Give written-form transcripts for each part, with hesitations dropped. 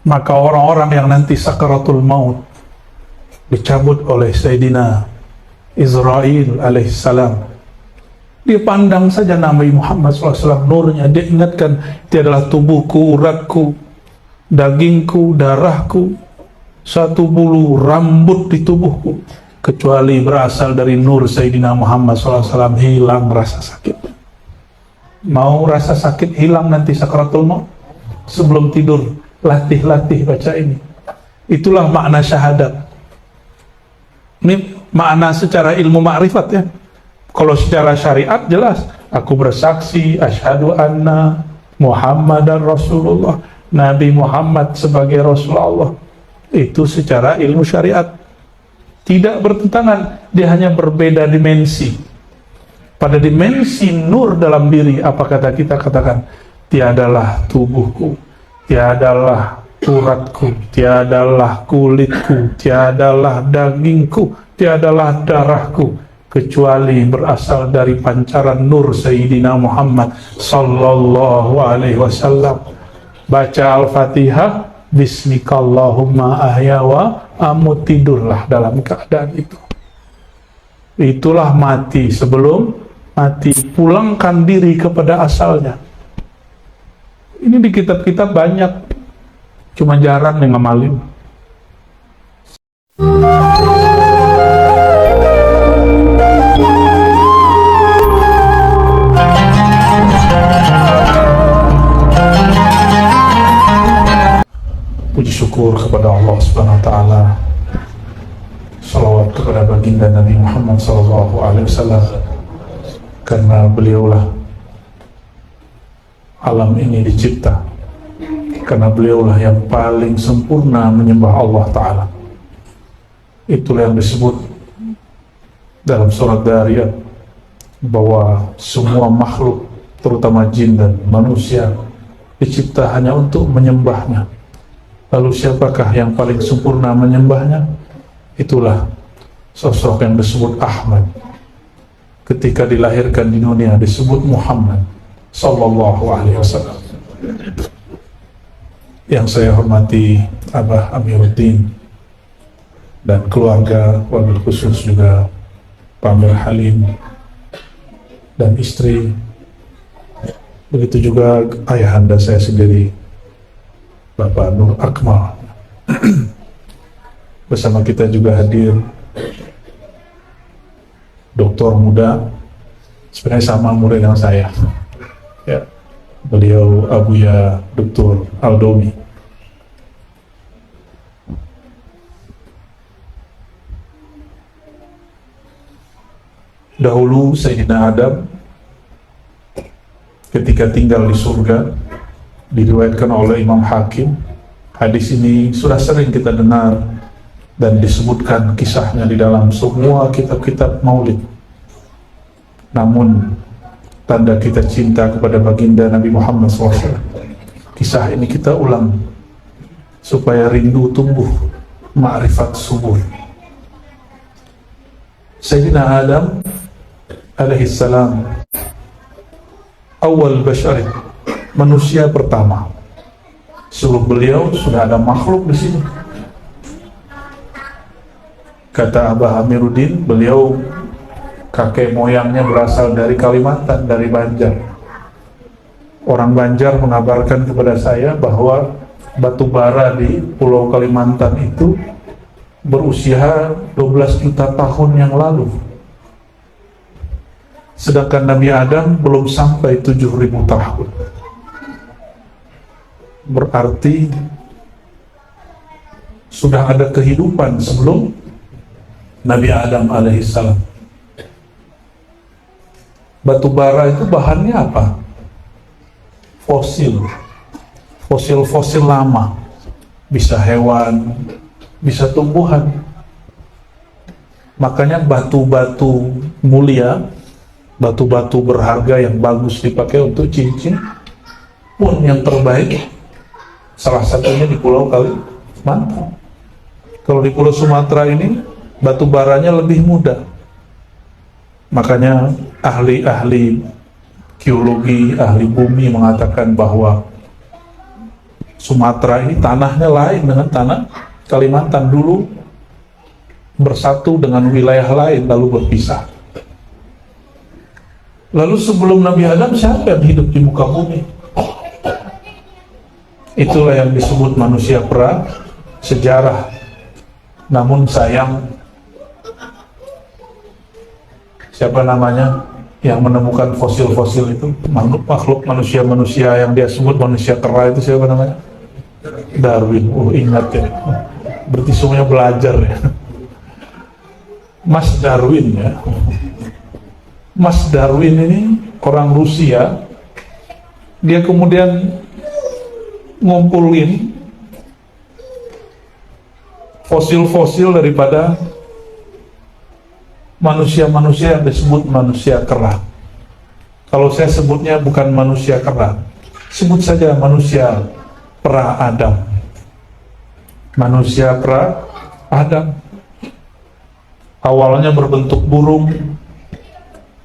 Maka orang-orang yang nanti sakaratul maut dicabut oleh Sayyidina Israel alaihissalam, dia pandang saja Nabi Muhammad SAW, nurnya, dia ingatkan, dia adalah tubuhku, uratku, dagingku, darahku, satu bulu rambut di tubuhku, kecuali berasal dari nur Sayyidina Muhammad SAW, hilang rasa sakit. Mau rasa sakit hilang nanti sakaratul maut? Sebelum tidur, latih-latih baca ini. Itulah makna syahadat. Ini makna secara ilmu ma'rifat ya. Kalau secara syariat jelas, aku bersaksi asyhadu anna Muhammadar Rasulullah, Nabi Muhammad sebagai Rasulullah. Itu secara ilmu syariat. Tidak bertentangan, dia hanya berbeda dimensi. Pada dimensi nur dalam diri, apa kata kita katakan? Tiadalah tubuhku, tiadalah uratku, tiadalah kulitku, tiadalah dagingku, tiadalah darahku, kecuali berasal dari pancaran nur Sayyidina Muhammad sallallahu alaihi wasallam. Baca Al-Fatihah, bismikallahumma ahya wa amut, tidurlah dalam keadaan itu. Itulah mati. Sebelum mati, pulangkan diri kepada asalnya. Ini di kitab-kitab banyak, cuma jarang yang ngamalin. Puji syukur kepada Allah Subhanahu wa taala. Salawat kepada baginda Nabi Muhammad sallallahu alaihi wasallam, karena beliaulah alam ini dicipta, karena beliaulah yang paling sempurna menyembah Allah Ta'ala. Itulah yang disebut dalam surat Dariyat, bahwa semua makhluk, terutama jin dan manusia, dicipta hanya untuk menyembahnya. Lalu siapakah yang paling sempurna menyembahnya? Itulah sosok yang disebut Ahmad. Ketika dilahirkan di dunia disebut Muhammad sallallahu alaihi wasallam. Yang saya hormati Abah Amiruddin dan keluarga, wabil khusus juga Pak Amir Halim dan istri, begitu juga ayahanda saya sendiri Bapak Nur Akmal. Bersama kita juga hadir doktor muda, sebenarnya sama murid dengan saya ya, beliau Abuya Dr. Aldomi. Dahulu Sayyidina Adam ketika tinggal di surga, diriwayatkan oleh Imam Hakim, hadis ini sudah sering kita dengar dan disebutkan kisahnya di dalam semua kitab-kitab maulid. Namun tanda kita cinta kepada baginda Nabi Muhammad SAW, kisah ini kita ulang supaya rindu tumbuh, ma'rifat subur. Sayyidina Adam alaihissalam, awal basyarin, manusia pertama. Sebelum beliau sudah ada makhluk di sini. Kata Abah Amiruddin, beliau kakek moyangnya berasal dari Kalimantan, dari Banjar. Orang Banjar mengabarkan kepada saya bahwa batu bara di Pulau Kalimantan itu berusia 12 juta tahun yang lalu. Sedangkan Nabi Adam belum sampai 7.000 tahun. Berarti sudah ada kehidupan sebelum Nabi Adam alaihissalam. Batu bara itu bahannya apa? Fosil. Fosil-fosil lama. Bisa hewan, bisa tumbuhan. Makanya batu-batu mulia, batu-batu berharga yang bagus dipakai untuk cincin pun yang terbaik, salah satunya di Pulau Kalimantan. Kalau di Pulau Sumatera ini batu baranya lebih mudah. Makanya ahli-ahli geologi, ahli bumi mengatakan bahwa Sumatera ini tanahnya lain dengan tanah Kalimantan, dulu bersatu dengan wilayah lain lalu berpisah. Lalu sebelum Nabi Adam siapa yang hidup di muka bumi? Itulah yang disebut manusia pra sejarah. Namun sayang, siapa namanya yang menemukan fosil-fosil itu, makhluk manusia yang dia sebut manusia kera itu siapa namanya? Darwin. Ingat ya, berarti semuanya belajar ya. Mas Darwin ya. Mas Darwin ini orang Rusia. Dia kemudian ngumpulin fosil-fosil daripada manusia-manusia yang disebut manusia kera. Kalau saya sebutnya bukan manusia kera, sebut saja manusia pra-Adam. Manusia pra-Adam awalnya berbentuk burung,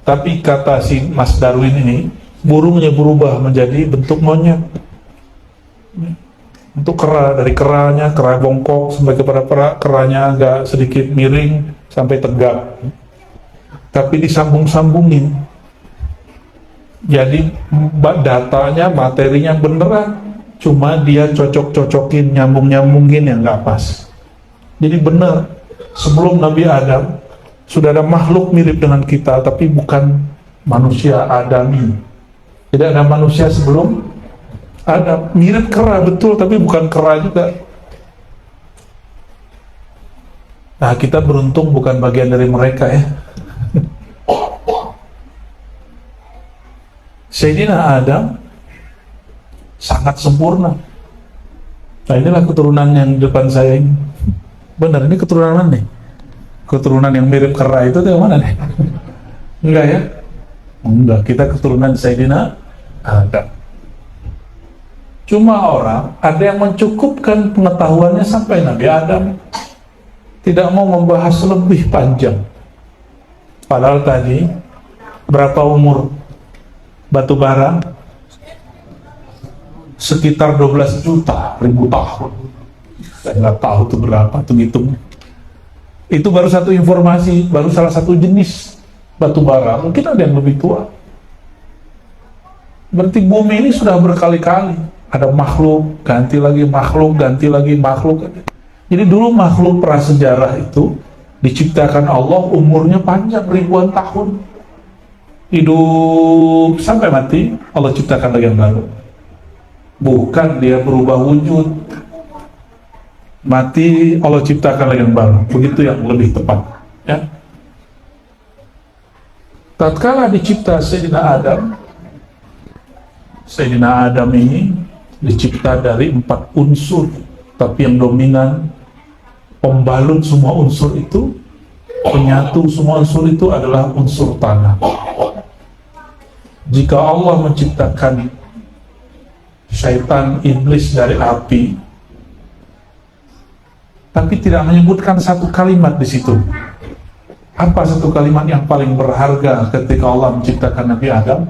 tapi kata si Mas Darwin ini, burungnya berubah menjadi bentuk monyet. Untuk kera, dari keranya, kera bongkok sampai kepada keranya agak sedikit miring sampai tegak, tapi disambung-sambungin. Jadi datanya, materinya beneran, cuma dia cocok-cocokin, nyambung-nyambungin yang nggak pas. Jadi benar, sebelum Nabi Adam sudah ada makhluk mirip dengan kita, tapi bukan manusia Adami. Tidak ada manusia sebelum ada, mirip kera betul, tapi bukan kera juga. Nah, kita beruntung bukan bagian dari mereka ya. Sayyidina Adam sangat sempurna. Nah, inilah keturunan yang di depan saya ini. Benar, ini keturunan mana nih? Keturunan yang mirip kera itu yang mana nih? Enggak ya? Enggak, kita keturunan Sayyidina Adam. Cuma orang, ada yang mencukupkan pengetahuannya sampai Nabi Adam, tidak mau membahas lebih panjang. Padahal tadi, berapa umur batu bara? Sekitar 12 juta ribu tahun. Saya nggak tahu itu berapa, tuh hitungnya. Itu baru satu informasi, baru salah satu jenis batu bara. Mungkin ada yang lebih tua. Berarti bumi ini sudah berkali-kali ada makhluk, ganti lagi makhluk, ganti lagi makhluk. Jadi dulu makhluk prasejarah itu diciptakan Allah, umurnya panjang ribuan tahun, hidup sampai mati, Allah ciptakan lagi yang baru. Bukan dia berubah wujud, mati Allah ciptakan lagi yang baru. Begitu yang lebih tepat ya. Tatkala dicipta Sayyidina Adam ini dicipta dari 4 unsur, tapi yang dominan, pembalut semua unsur itu, penyatu semua unsur itu adalah unsur tanah. Jika Allah menciptakan syaitan, iblis dari api, tapi tidak menyebutkan satu kalimat di situ. Apa satu kalimat yang paling berharga ketika Allah menciptakan Nabi Adam?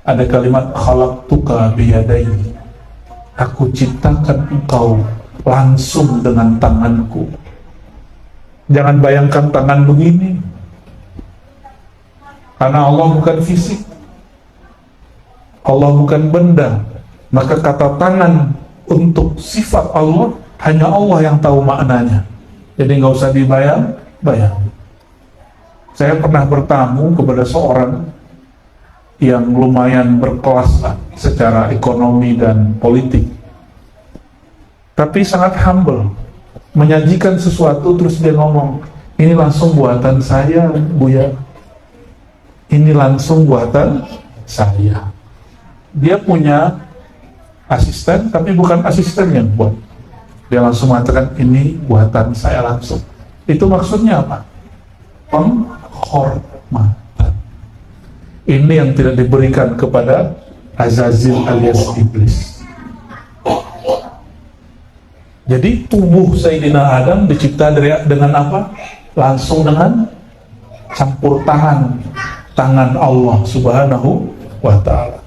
Ada kalimat khalaqtuka biyadayni. Aku ciptakan engkau langsung dengan tanganku. Jangan bayangkan tangan begini, karena Allah bukan fisik, Allah bukan benda. Maka kata tangan untuk sifat Allah hanya Allah yang tahu maknanya. Jadi nggak usah dibayang-bayang. Saya pernah bertamu kepada seorang yang lumayan berkelas secara ekonomi dan politik, tapi sangat humble, menyajikan sesuatu terus dia ngomong, ini langsung buatan saya Buya, ini langsung buatan saya. Dia punya asisten, tapi bukan asisten yang buat, dia langsung mengatakan ini buatan saya langsung. Itu maksudnya apa? Penghormatan. Ini yang tidak diberikan kepada Azazil alias iblis. Jadi tubuh Sayyidina Adam dicipta dengan apa? Langsung dengan campur tangan Allah Subhanahu wa ta'ala.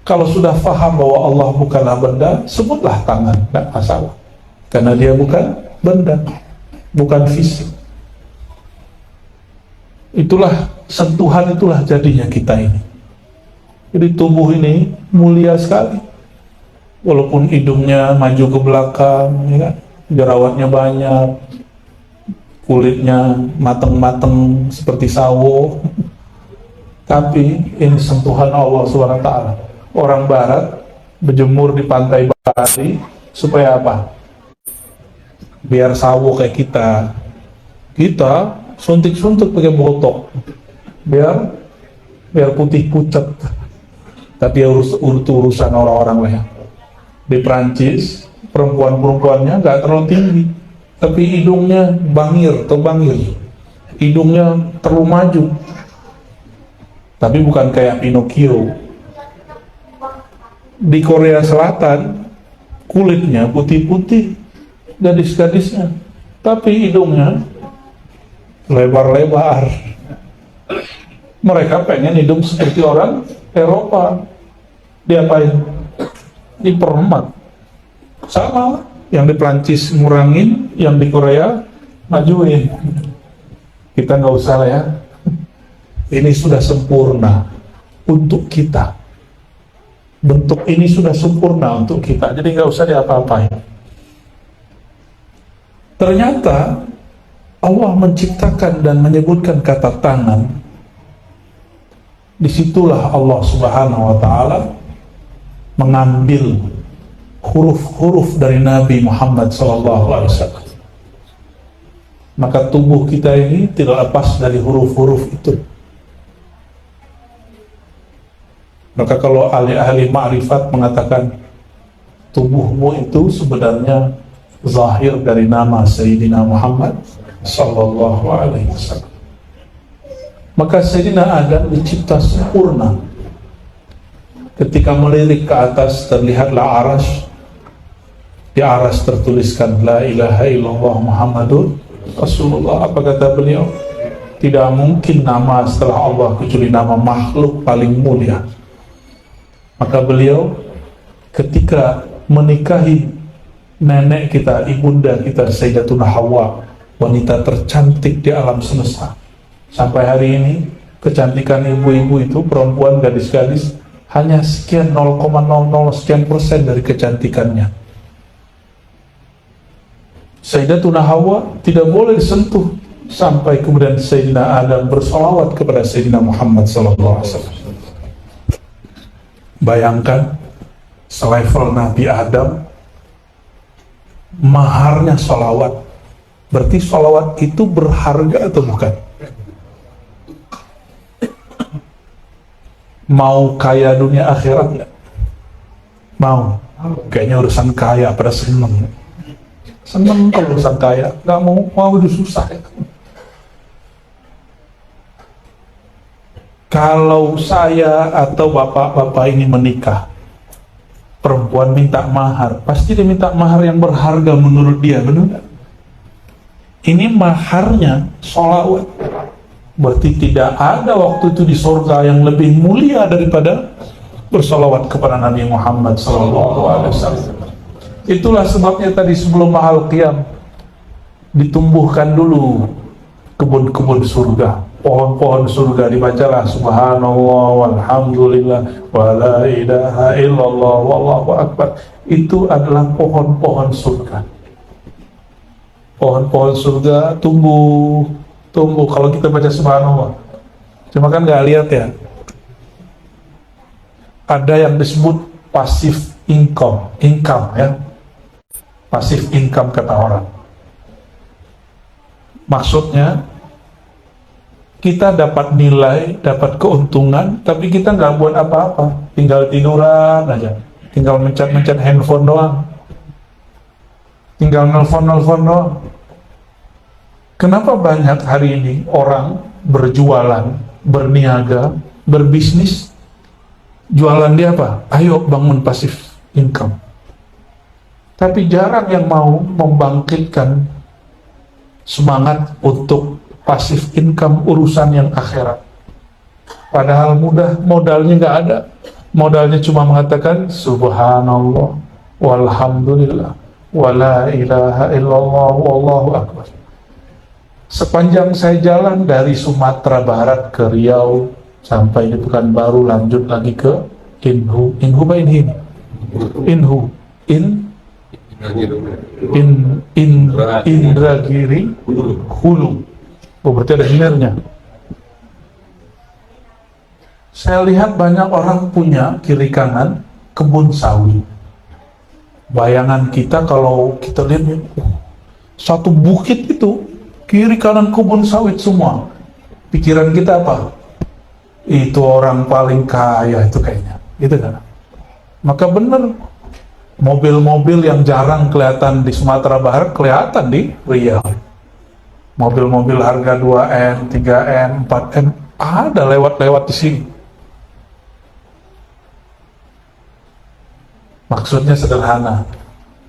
Kalau sudah faham bahwa Allah bukanlah benda, sebutlah tangan, tidak masalah. Karena dia bukan benda, bukan fisik. Itulah sentuhan, itulah jadinya kita ini. Jadi tubuh ini mulia sekali. Walaupun hidungnya maju ke belakang, ya kan? Jerawatnya banyak, kulitnya mateng-mateng seperti sawo, tapi ini sentuhan Allah SWT. Orang Barat berjemur di pantai Bali supaya apa? Biar sawo kayak kita. Kita suntik-suntik pakai botok, biar putih pucat. Tapi urusan orang-orang lah ya. Di Prancis perempuan-perempuannya nggak terlalu tinggi, tapi hidungnya bangir, hidungnya terlalu maju. Tapi bukan kayak Pinocchio. Di Korea Selatan kulitnya putih-putih, gadis-gadisnya, tapi hidungnya lebar-lebar. Mereka pengen hidup seperti orang Eropa. Diapain? Diperempat. Sama, yang di Prancis ngurangin, yang di Korea majuin. Kita nggak usah lah ya. Ini sudah sempurna untuk kita. Bentuk ini sudah sempurna untuk kita, jadi nggak usah diapa-apain. Ternyata Allah menciptakan dan menyebutkan kata tangan. Disitulah Allah Subhanahu wa Ta'ala mengambil huruf-huruf dari Nabi Muhammad SAW. Maka tubuh kita ini tidak lepas dari huruf-huruf itu. Maka kalau ahli-ahli ma'rifat mengatakan tubuhmu itu sebenarnya zahir dari nama Sayyidina Muhammad sallallahu alaihi wasallam. Maka Sayyidina Adam dicipta sempurna. Ketika melirik ke atas terlihatlah arash. Di arash tertuliskan la ilaha illallah Muhammadun Rasulullah. Apa kata beliau? Tidak mungkin nama setelah Allah kecuali nama makhluk paling mulia. Maka beliau ketika menikahi nenek kita, ibunda kita Sayyidatuna Hawa, wanita tercantik di alam semesta. Sampai hari ini kecantikan ibu-ibu itu, perempuan, gadis-gadis, hanya sekian 0,00 sekian persen dari kecantikannya. Sayyidatuna Hawa tidak boleh disentuh sampai kemudian Sayyidina Adam bersolawat kepada Sayyidina Muhammad SAW. Bayangkan selevel Nabi Adam, maharnya sholawat. Berarti sholawat itu berharga atau bukan? Mau kaya dunia akhirat nggak? Mau? Kayaknya urusan kaya pada seneng. Seneng kalau urusan kaya, nggak mau itu susah ya. Kalau saya atau bapak-bapak ini menikah, perempuan minta mahar, pasti dia minta mahar yang berharga menurut dia, benar? Ini maharnya sholawat. Berarti tidak ada waktu itu di surga yang lebih mulia daripada bersolawat kepada Nabi Muhammad SAW. Itulah sebabnya tadi sebelum mahal qiyam ditumbuhkan dulu kebun-kebun surga, pohon-pohon surga, dibacalah subhanallah walhamdulillah wala ilaha illallah wallahu akbar. Itu adalah pohon-pohon surga. Pohon-pohon surga tumbuh. Kalau kita baca subhanallah, cuma kan nggak lihat ya. Ada yang disebut passive income ya, passive income kata orang. Maksudnya kita dapat nilai, dapat keuntungan, tapi kita nggak buat apa-apa, tinggal tiduran aja, tinggal mencet-mencet handphone doang, tinggal nelfon doang. Kenapa banyak hari ini orang berjualan, berniaga, berbisnis? Jualan dia apa? Ayo bangun pasif income. Tapi jarang yang mau membangkitkan semangat untuk pasif income urusan yang akhirat. Padahal mudah, modalnya nggak ada. Modalnya cuma mengatakan subhanallah walhamdulillah wala ilaha illallah wallahu akbar. Sepanjang saya jalan dari Sumatera Barat ke Riau sampai di Pekanbaru, lanjut lagi ke Inhu Indragiri Hulu. Oh, berarti ada hinarnya. Saya lihat banyak orang punya kiri kanan kebun sawit. Bayangan kita kalau kita lihat satu bukit itu kiri kanan kebun sawit semua. Pikiran kita apa? Itu orang paling kaya itu kayaknya, gitu kan? Maka benar, mobil-mobil yang jarang kelihatan di Sumatera Barat kelihatan di Riau. Mobil-mobil harga 2M, 3M, 4M ada lewat-lewat di sini. Maksudnya sederhana.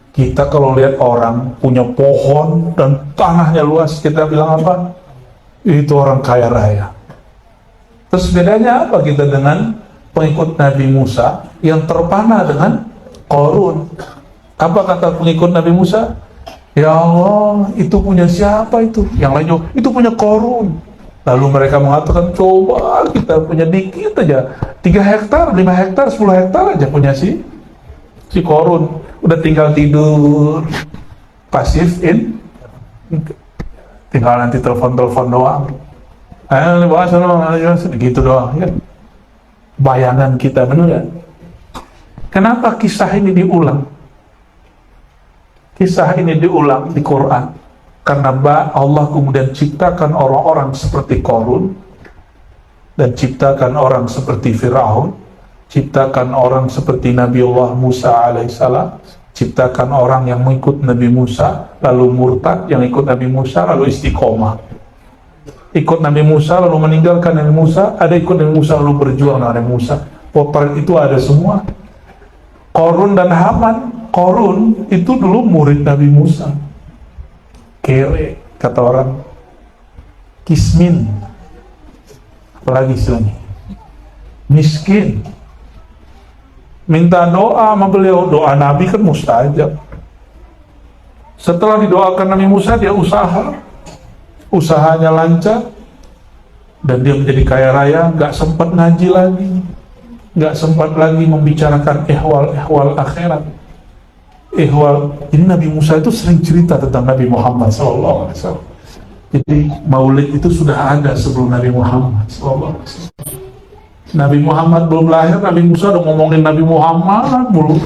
Kita kalau lihat orang punya pohon dan tanahnya luas, kita bilang apa? Itu orang kaya raya. Terus bedanya apa kita dengan pengikut Nabi Musa yang terpana dengan Qarun? Apa kata pengikut Nabi Musa? Ya Allah, itu punya siapa itu? Yang lain juga, itu punya Qarun. Lalu mereka mengatakan, coba kita punya dikit aja, 3 hektar, 5 hektar, 10 hektar aja punya si Qarun. Udah tinggal tidur, pasif tinggal nanti telepon doang. Ayo bahas gitu doang ya. Bayangan kita benar ya. Kenapa kisah ini diulang? Kisah ini diulang di Quran karena Allah kemudian ciptakan orang-orang seperti Qarun dan ciptakan orang seperti Firaun, ciptakan orang seperti Nabiullah Musa alaihissalam, ciptakan orang yang mengikut Nabi Musa lalu murtad, yang ikut Nabi Musa lalu istiqomah, ikut Nabi Musa lalu meninggalkan Nabi Musa, ada ikut Nabi Musa lalu berjuang dengan Nabi Musa. Potret itu ada semua. Qarun dan Haman. Qarun itu dulu murid Nabi Musa, kere kata orang, kismin, apalagi istilahnya miskin, minta doa sama beliau. Doa Nabi kan mustajab. Setelah didoakan Nabi Musa, dia usahanya lancar dan dia menjadi kaya raya. Gak sempat ngaji lagi, gak sempat lagi membicarakan ehwal akhirat. Jadi Nabi Musa itu sering cerita tentang Nabi Muhammad SAW. Jadi maulid itu sudah ada sebelum Nabi Muhammad SAW. Nabi Muhammad belum lahir, Nabi Musa udah ngomongin Nabi Muhammad dulu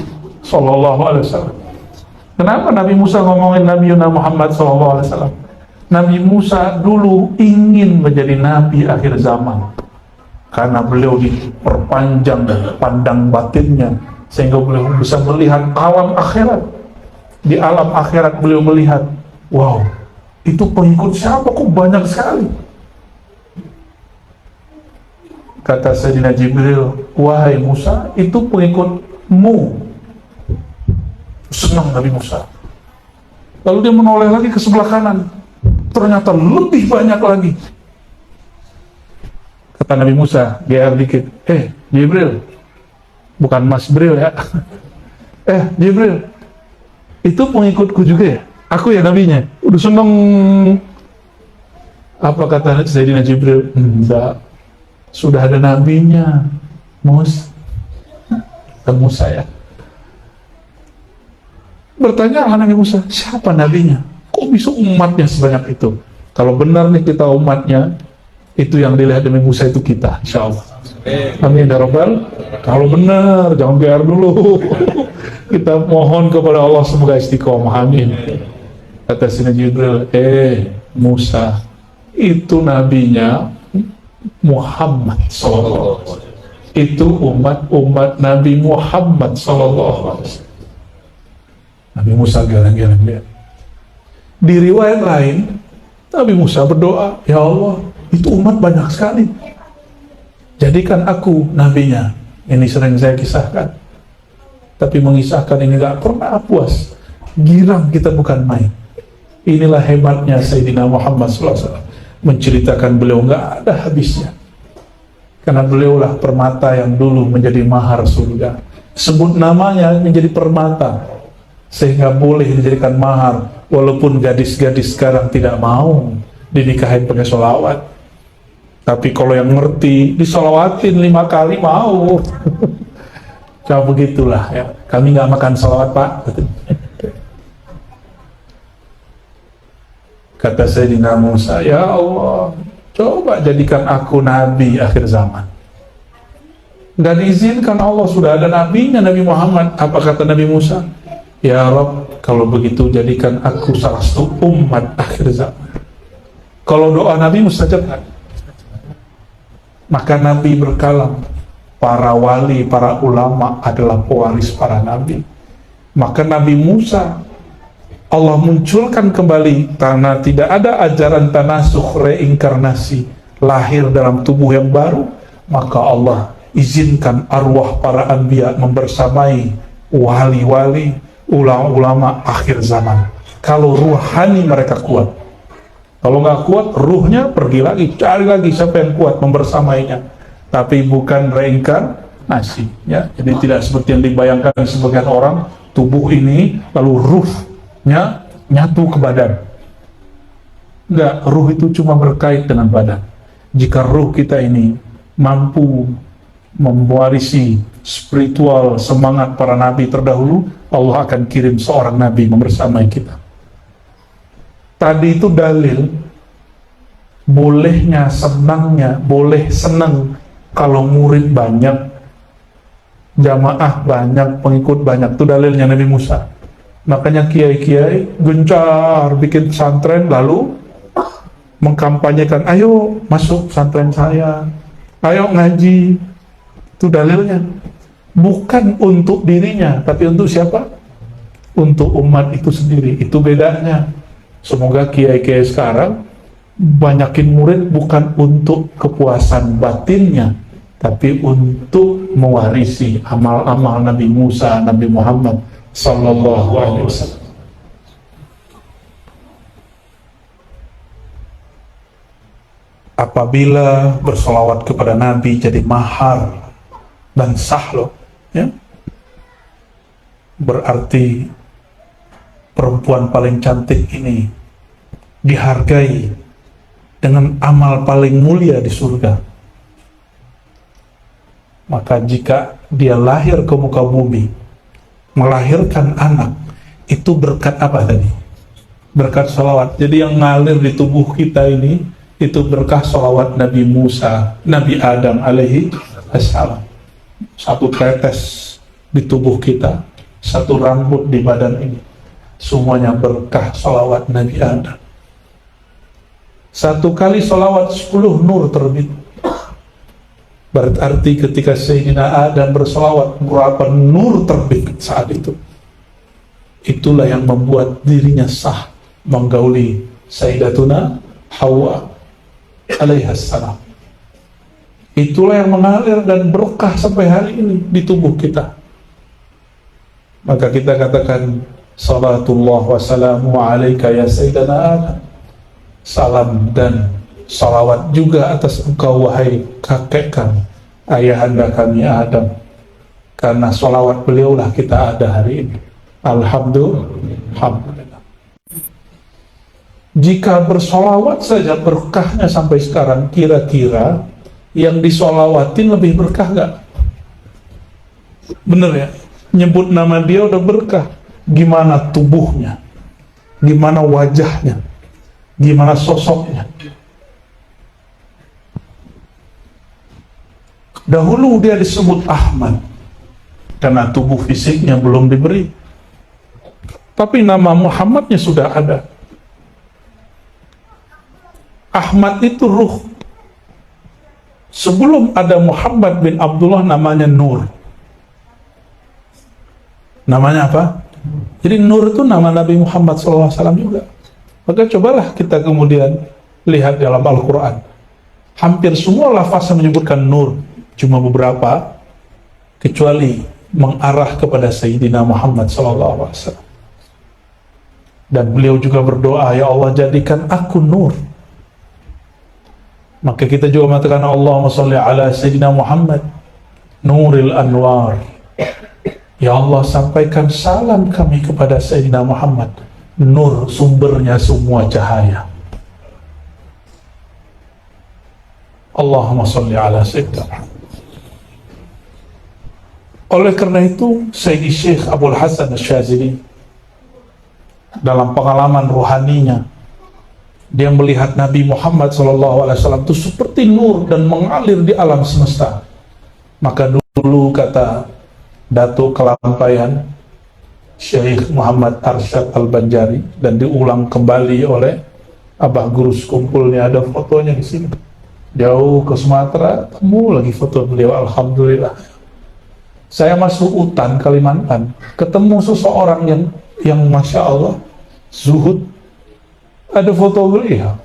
sallallahu alaihi wasallam. Kenapa Nabi Musa ngomongin Nabi Muhammad sallallahu alaihi wasallam? Nabi Musa dulu ingin menjadi nabi akhir zaman karena beliau diperpanjang pandang batinnya sehingga beliau bisa melihat alam akhirat. Di alam akhirat beliau melihat, wow, itu pengikut siapa kok banyak sekali. Kata Sayyidina Jibril, wahai Musa, itu pengikutmu. Senang Nabi Musa. Lalu dia menoleh lagi ke sebelah kanan, ternyata lebih banyak lagi. Kata Nabi Musa, GR dikit, Jibril, bukan Mas Bril ya. Jibril, itu pengikutku juga ya? Aku ya nabinya. Udah seneng. Apa kata Sayyidina Jibril? Enggak, sudah ada nabinya, Musa ya. Bertanya Nabi Musa, siapa nabinya? Kok bisa umatnya sebanyak itu? Kalau benar nih kita umatnya, itu yang dilihat Nabi Musa itu kita, insyaallah. Amin ya Rabbal. Kalau benar, jangan biar dulu. Kita mohon kepada Allah semoga istiqomah. Amin. Kata Sayyidina Jibril, Musa, itu nabinya Muhammad sallallahu alaihi wasallam. Itu umat Nabi Muhammad sallallahu alaihi wasallam. Nabi Musa geleng-geleng lihat. Di riwayat lain, Nabi Musa berdoa, ya Allah, itu umat banyak sekali. Jadikan aku nabinya. Ini sering saya kisahkan. Tapi mengisahkan ini gak pernah puas. Girang kita bukan main. Inilah hebatnya Sayyidina Muhammad sallallahu alaihi wasallam. Menceritakan beliau gak ada habisnya. Karena beliaulah permata yang dulu menjadi mahar surga. Sebut namanya menjadi permata, sehingga boleh dijadikan mahar. Walaupun gadis-gadis sekarang tidak mau dinikahin pakai sholawat, tapi kalau yang ngerti disolawatin 5 kali mau. Coba begitulah ya. Kami nggak makan sholawat, Pak. Kata Sayyidina Musa, ya Allah, coba jadikan aku nabi akhir zaman. Nggak diizinkan Allah, sudah ada nabinya, Nabi Muhammad. Apa kata Nabi Musa? Ya Rabb, kalau begitu jadikan aku salah satu umat akhir zaman. Kalau doa Nabi mustajab kan? Maka Nabi berkalam, para wali, para ulama adalah pewaris para nabi. Maka Nabi Musa Allah munculkan kembali karena tidak ada ajaran tanasuh, reinkarnasi, lahir dalam tubuh yang baru. Maka Allah izinkan arwah para anbiya membersamai wali-wali, ulama-ulama akhir zaman. Kalau ruhani mereka kuat, kalau nggak kuat, ruhnya pergi lagi, cari lagi siapa yang kuat membersamainya. Tapi bukan reinkarnasi ya. Jadi tidak seperti yang dibayangkan sebagian orang, tubuh ini lalu ruhnya nyatu ke badan. Enggak, ruh itu cuma berkait dengan badan. Jika ruh kita ini mampu mewarisi spiritual semangat para nabi terdahulu, Allah akan kirim seorang nabi membersamai kita. Tadi itu dalil bolehnya, senangnya, boleh senang kalau murid banyak, jamaah banyak, pengikut banyak. Itu dalilnya Nabi Musa. Makanya kiai-kiai gencar bikin pesantren, lalu mengkampanyekan, ayo masuk pesantren saya, ayo ngaji. Itu dalilnya. Bukan untuk dirinya, tapi untuk siapa? Untuk umat itu sendiri. Itu bedanya. Semoga kiai-kiai sekarang banyakin murid bukan untuk kepuasan batinnya, tapi untuk mewarisi amal-amal Nabi Musa, Nabi Muhammad sallallahu alaihi wasallam. Apabila bersolawat kepada Nabi jadi mahar dan sah loh, ya, berarti perempuan paling cantik ini dihargai dengan amal paling mulia di surga. Maka jika dia lahir ke muka bumi, melahirkan anak, itu berkat apa tadi? Berkat sholawat. Jadi yang ngalir di tubuh kita ini, itu berkah sholawat Nabi Musa, Nabi Adam alaihi assalam. Satu tetes di tubuh kita, satu rambut di badan ini, semuanya berkah sholawat Nabi Adam. Satu kali sholawat 10 nur terbit. Berarti ketika Sayyidina Adam bersolawat, berapa nur terbit saat itu. Itulah yang membuat dirinya sah menggauli Sayyidatuna Hawa alaihassalam. Itulah yang mengalir dan berkah sampai hari ini di tubuh kita. Maka kita katakan, salatullah wa salamu alaika ya Sayyidina Adam. Salam dan salawat juga atas engkau wahai kakek kami, ayahanda kami Adam. Karena salawat beliaulah kita ada hari ini. Alhamdulillah. Jika bersolawat saja berkahnya sampai sekarang, kira-kira yang disolawatin lebih berkah gak? Bener ya? Nyebut nama dia udah berkah. Gimana tubuhnya? Gimana wajahnya? Gimana sosoknya? Dahulu dia disebut Ahmad karena tubuh fisiknya belum diberi, tapi nama Muhammadnya sudah ada. Ahmad itu ruh. Sebelum ada Muhammad bin Abdullah namanya Nur. Namanya apa? Jadi Nur itu nama Nabi Muhammad SAW juga. Maka cobalah kita kemudian lihat dalam Al-Quran. Hampir semua lafaz menyebutkan Nur. Cuma beberapa, kecuali mengarah kepada Sayyidina Muhammad SAW. Dan beliau juga berdoa, ya Allah jadikan aku nur. Maka kita juga mengatakan Allahumma sholli ala Sayyidina Muhammad Nuril Anwar. Ya Allah, sampaikan salam kami kepada Sayyidina Muhammad, nur sumbernya semua cahaya. Allahumma sholli ala Sayyidina Muhammad. Oleh karena itu, Sayyidi Syekh Abdul Hasan Asy-Syadzili dalam pengalaman ruhaninya, dia melihat Nabi Muhammad SAW itu seperti nur dan mengalir di alam semesta. Maka dulu kata Datuk Kelampaian Syekh Muhammad Arsyad Al-Banjari, dan diulang kembali oleh Abah Guru Sekumpulnya, ada fotonya di sini. Jauh ke Sumatera, temu lagi foto beliau. Alhamdulillah. Saya masuk hutan Kalimantan, ketemu seseorang yang Masya Allah zuhud, ada foto beliau.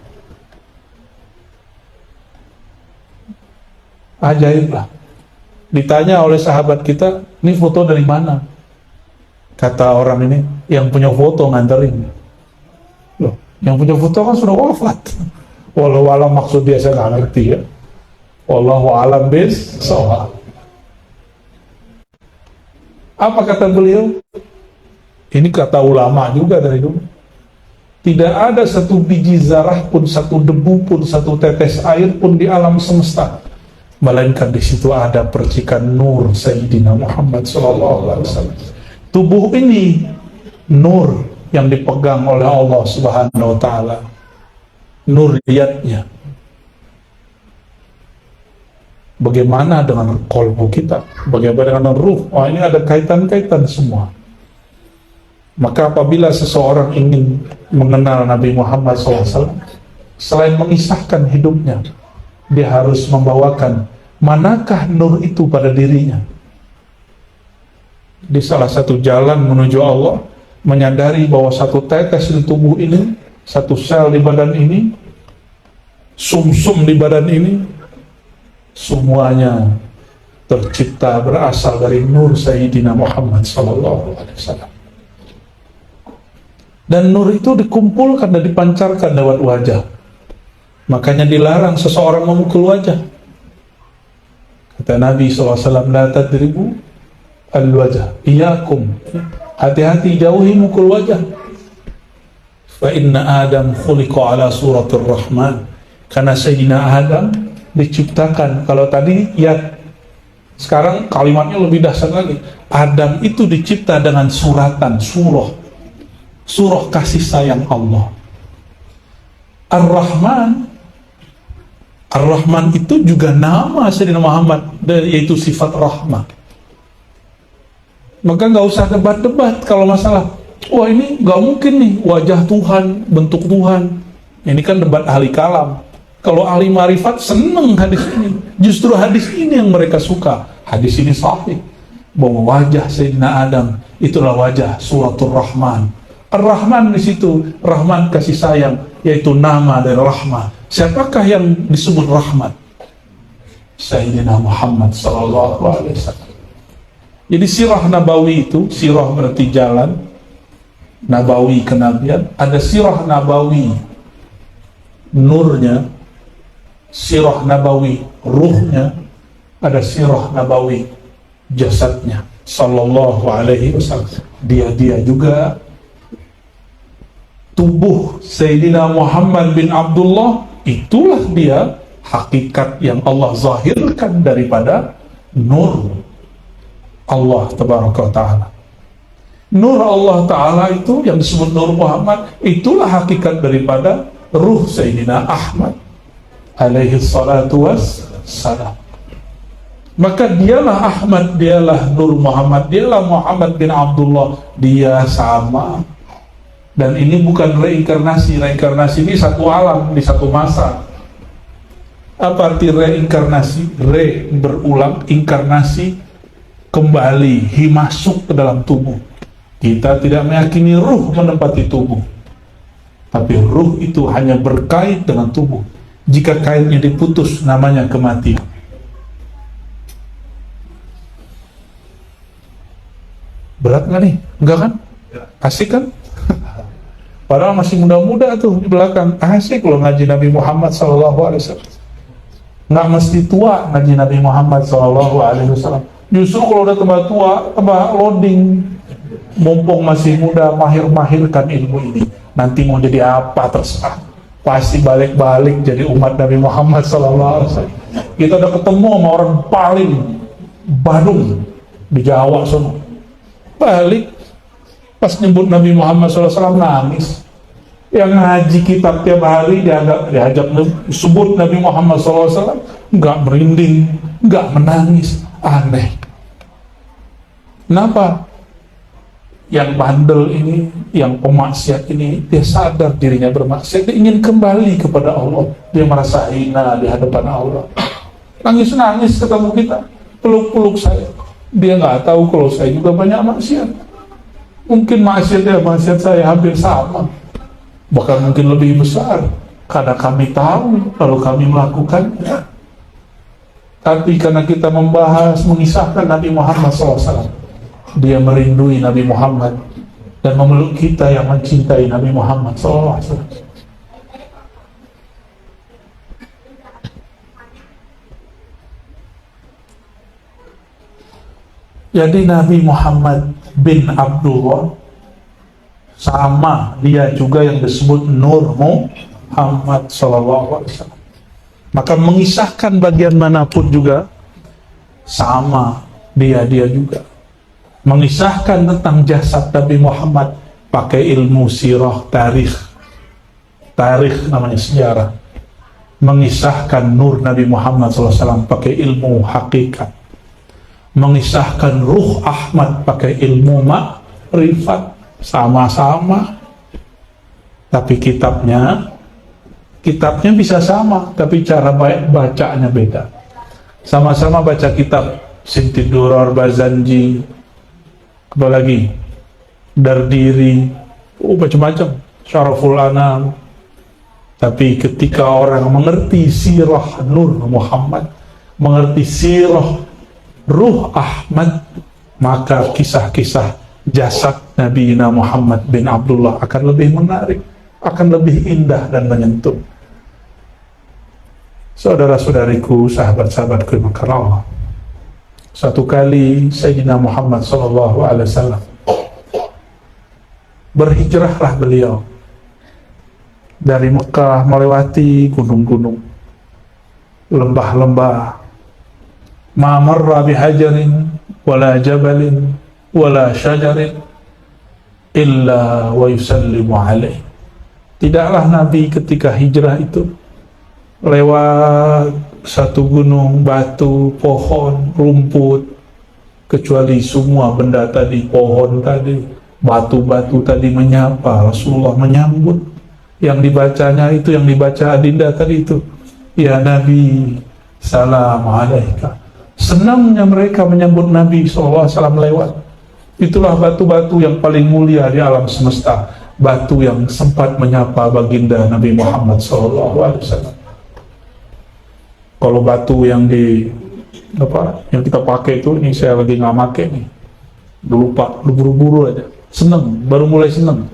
Ajaib lah. Ditanya oleh sahabat kita, ini foto dari mana? Kata orang ini, yang punya foto nganterin. Loh, yang punya foto kan sudah wafat. Wallahu alam, maksud dia saya nggak ngerti ya. Wallahu alam bis-shawab. Apa kata beliau? Ini kata ulama juga dari dulu. Tidak ada satu biji zarah pun, satu debu pun, satu tetes air pun di alam semesta, melainkan di situ ada percikan nur Sayyidina Muhammad SAW. Tubuh ini nur yang dipegang oleh Allah Subhanahu wa Ta'ala, nur riyadnya. Bagaimana dengan kolbu kita? Bagaimana dengan ruh? Wah, ini ada kaitan-kaitan semua. Maka apabila seseorang ingin mengenal Nabi Muhammad SAW, selain mengisahkan hidupnya, dia harus membawakan manakah nur itu pada dirinya. Di salah satu jalan menuju Allah, menyadari bahwa satu tetes di tubuh ini, satu sel di badan ini, sumsum di badan ini, semuanya tercipta berasal dari nur Sayyidina Muhammad SAW. Dan nur itu dikumpulkan dan dipancarkan lewat wajah. Makanya dilarang seseorang memukul wajah. Kata Nabi SAW, la tadribu al-wajah, iyakum, hati-hati, jauhi mukul wajah. Fa inna Adam khuliqa ala suratul Rahman. Karena Sayyidina Adam diciptakan, kalau tadi ya, sekarang kalimatnya lebih dahsyat lagi. Adam itu dicipta dengan suratan, surah kasih sayang Allah. Ar-Rahman itu juga nama Sayyidina Muhammad, yaitu sifat rahmah. Maka nggak usah debat-debat kalau masalah, wah ini nggak mungkin nih, wajah Tuhan, bentuk Tuhan. Ini kan debat ahli kalam. Kalau ahli marifat seneng hadis ini. Justru hadis ini yang mereka suka. Hadis ini sahih, bahwa wajah Sayyidina Adam itulah wajah suratul Rahman. Ar-Rahman di situ, Rahman kasih sayang, yaitu nama dari rahmah. Siapakah yang disebut rahmat? Sayyidina Muhammad sallallahu alaihi wasallam. Jadi sirah nabawi itu, sirah berarti jalan, nabawi kenabian, ada sirah nabawi nurnya, sirah nabawi ruhnya, ada sirah nabawi jasadnya sallallahu alaihi wasallam. Dia juga tubuh Sayyidina Muhammad bin Abdullah, itulah dia hakikat yang Allah zahirkan daripada nur Allah Tabaraka wa Ta'ala. Nur Allah Ta'ala itu yang disebut Nur Muhammad, itulah hakikat daripada ruh Sayyidina Ahmad alaihi salatu wassalam. Maka dialah Ahmad, dialah Nur Muhammad, dialah Muhammad bin Abdullah, dia sama. Dan ini bukan reinkarnasi. Reinkarnasi ini satu alam, di satu masa. Apa arti reinkarnasi? Re, berulang, inkarnasi, kembali, masuk ke dalam tubuh. Kita tidak meyakini ruh menempati tubuh, tapi ruh itu hanya berkait dengan tubuh. Jika kaitnya diputus, namanya kematian. Berat nggak nih? Enggak kan? Asik kan? Padahal masih muda-muda tuh di belakang. Asik loh ngaji Nabi Muhammad SAW. Nggak mesti tua ngaji Nabi Muhammad SAW. Justru kalau udah tambah tua, tambah loading. Mumpung masih muda, mahir-mahirkan ilmu ini. Nanti mau jadi apa terserah. Pasti balik-balik jadi umat Nabi Muhammad SAW. Kita udah ketemu sama orang paling badung di Jawa sana. Balik, pas nyebut Nabi Muhammad SAW nangis. Yang ngaji kitab tiap hari diajak sebut Nabi Muhammad SAW, nggak merinding, nggak menangis, aneh. Kenapa? Yang bandel ini, yang pemaksiat ini, dia sadar dirinya bermaksiat, dia ingin kembali kepada Allah, dia merasa hina di hadapan Allah. Nangis-nangis ketemu kita, peluk-peluk saya. Dia nggak tahu kalau saya juga banyak maksiat. Mungkin maksiat saya hampir sama, bahkan mungkin lebih besar, karena kami tahu kalau kami melakukannya. Tapi karena kita membahas, mengisahkan Nabi Muhammad SAW, dia merindui Nabi Muhammad dan memeluk kita yang mencintai Nabi Muhammad SAW. Jadi Nabi Muhammad bin Abdullah sama dia juga yang disebut Nur Muhammad SAW. Maka mengisahkan bagian manapun juga sama dia juga. Mengisahkan tentang jasad Nabi Muhammad pakai ilmu sirah, tarikh namanya sejarah. Mengisahkan nur Nabi Muhammad SAW pakai ilmu hakikat. Mengisahkan ruh Ahmad pakai ilmu ma'rifat. Sama-sama, tapi kitabnya bisa sama, tapi cara bacanya beda. Sama-sama baca kitab Sinti Duror, Bazanji, apalagi Dardiri, macam-macam, Syaraful Anam. Tapi ketika orang mengerti sirah Nur Muhammad, mengerti sirah Ruh Ahmad, maka kisah-kisah jasad Nabi Muhammad bin Abdullah akan lebih menarik, akan lebih indah dan menyentuh. Saudara-saudariku, sahabat-sahabatku yang maka Allah, satu kali Sayyidina Muhammad SAW berhijrahlah beliau dari Mekah melewati gunung-gunung, lembah-lembah. Ma marra bihajarin wala jabalin wala syajarin illa wa yusallimu alaih. Tidaklah Nabi ketika hijrah itu lewat satu gunung, batu, pohon, rumput, kecuali semua benda tadi, pohon tadi, batu-batu tadi menyapa Rasulullah, menyambut. Yang dibacanya itu, yang dibaca Adinda tadi itu, ya Nabi, salam alaika. Senangnya mereka menyambut Nabi SAW lewat. Itulah batu-batu yang paling mulia di alam semesta, batu yang sempat menyapa baginda Nabi Muhammad SAW. Kalau batu yang yang kita pakai itu, ini saya lagi nggak pakai nih, dulu pak, buru-buru aja, seneng, baru mulai seneng.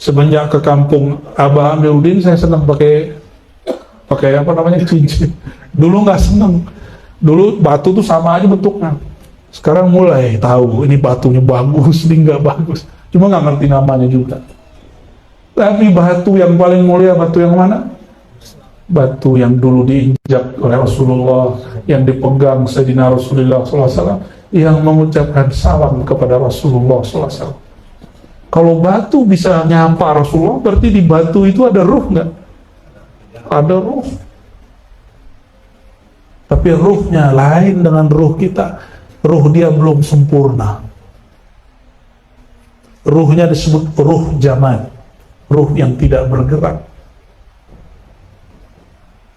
Semenjak ke kampung Abah Amiruddin, saya seneng pakai cincin. Dulu nggak seneng. Dulu batu tuh sama aja bentuknya. Sekarang mulai tahu ini batunya bagus, ini nggak bagus. Cuma nggak ngerti namanya juga. Tapi batu yang paling mulia, batu yang mana? Batu yang dulu diinjak oleh Rasulullah, yang dipegang Sayyidina Rasulullah SAW, yang mengucapkan salam kepada Rasulullah SAW. Kalau batu bisa nyapa Rasulullah, berarti di batu itu ada ruh nggak? Ada ruh. Tapi ruhnya lain dengan ruh kita. Ruh dia belum sempurna. Ruhnya disebut ruh jamad, ruh yang tidak bergerak.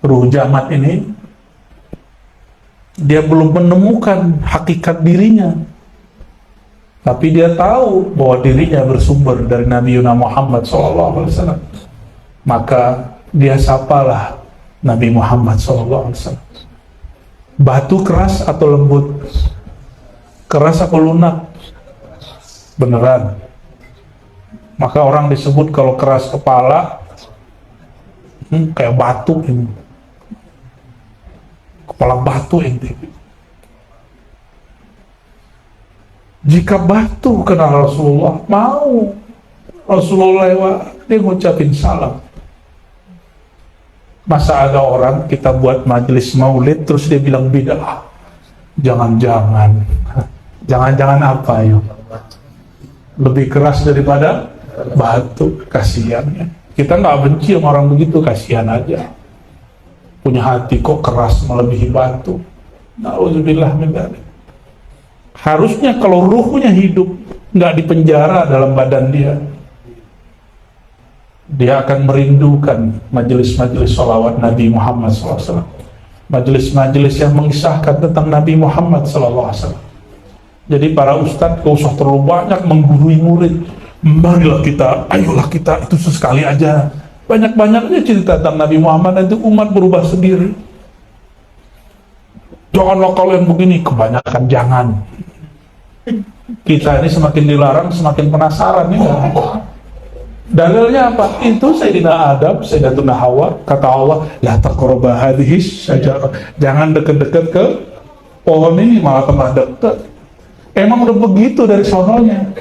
Ruh jamad ini, dia belum menemukan hakikat dirinya, tapi dia tahu bahwa dirinya bersumber dari Nabi Muhammad SAW. Maka dia sapalah Nabi Muhammad SAW. Batu keras atau lembut? Keras atau lunak? Beneran. Maka orang disebut kalau keras kepala, kayak batu ini. kepala batu ente. Jika batu kenal Rasulullah, mau Rasulullah lewat, dia ngucapin salam. Masa ada orang kita buat majelis maulid terus dia bilang bid'ah? Jangan-jangan apa yuk? Lebih keras daripada batu, kasihan ya. Kita nggak benci sama orang begitu, kasihan aja. Punya hati kok keras melebihi batu. Nauzubillah min dzalik. Harusnya kalau ruhnya hidup, nggak dipenjara dalam badan dia. Dia akan merindukan majelis-majelis sholawat Nabi Muhammad SAW, majelis-majelis yang mengisahkan tentang Nabi Muhammad SAW. Jadi para ustadz gak usah terlalu banyak menggurui murid. Marilah kita, ayolah kita, itu sesekali aja. Banyak-banyaknya cerita tentang Nabi Muhammad, nanti umat berubah sendiri. Janganlah kalian begini, kebanyakan jangan. Kita ini semakin dilarang, semakin penasaran nih. Dalilnya apa? Itu Sayyidina Adam, Sayyidatuna Hawa, kata Allah, la taqrabu hadhihi syajarah. Jangan deket-deket ke pohon ini, malah tambah deket. Emang udah begitu dari sononya.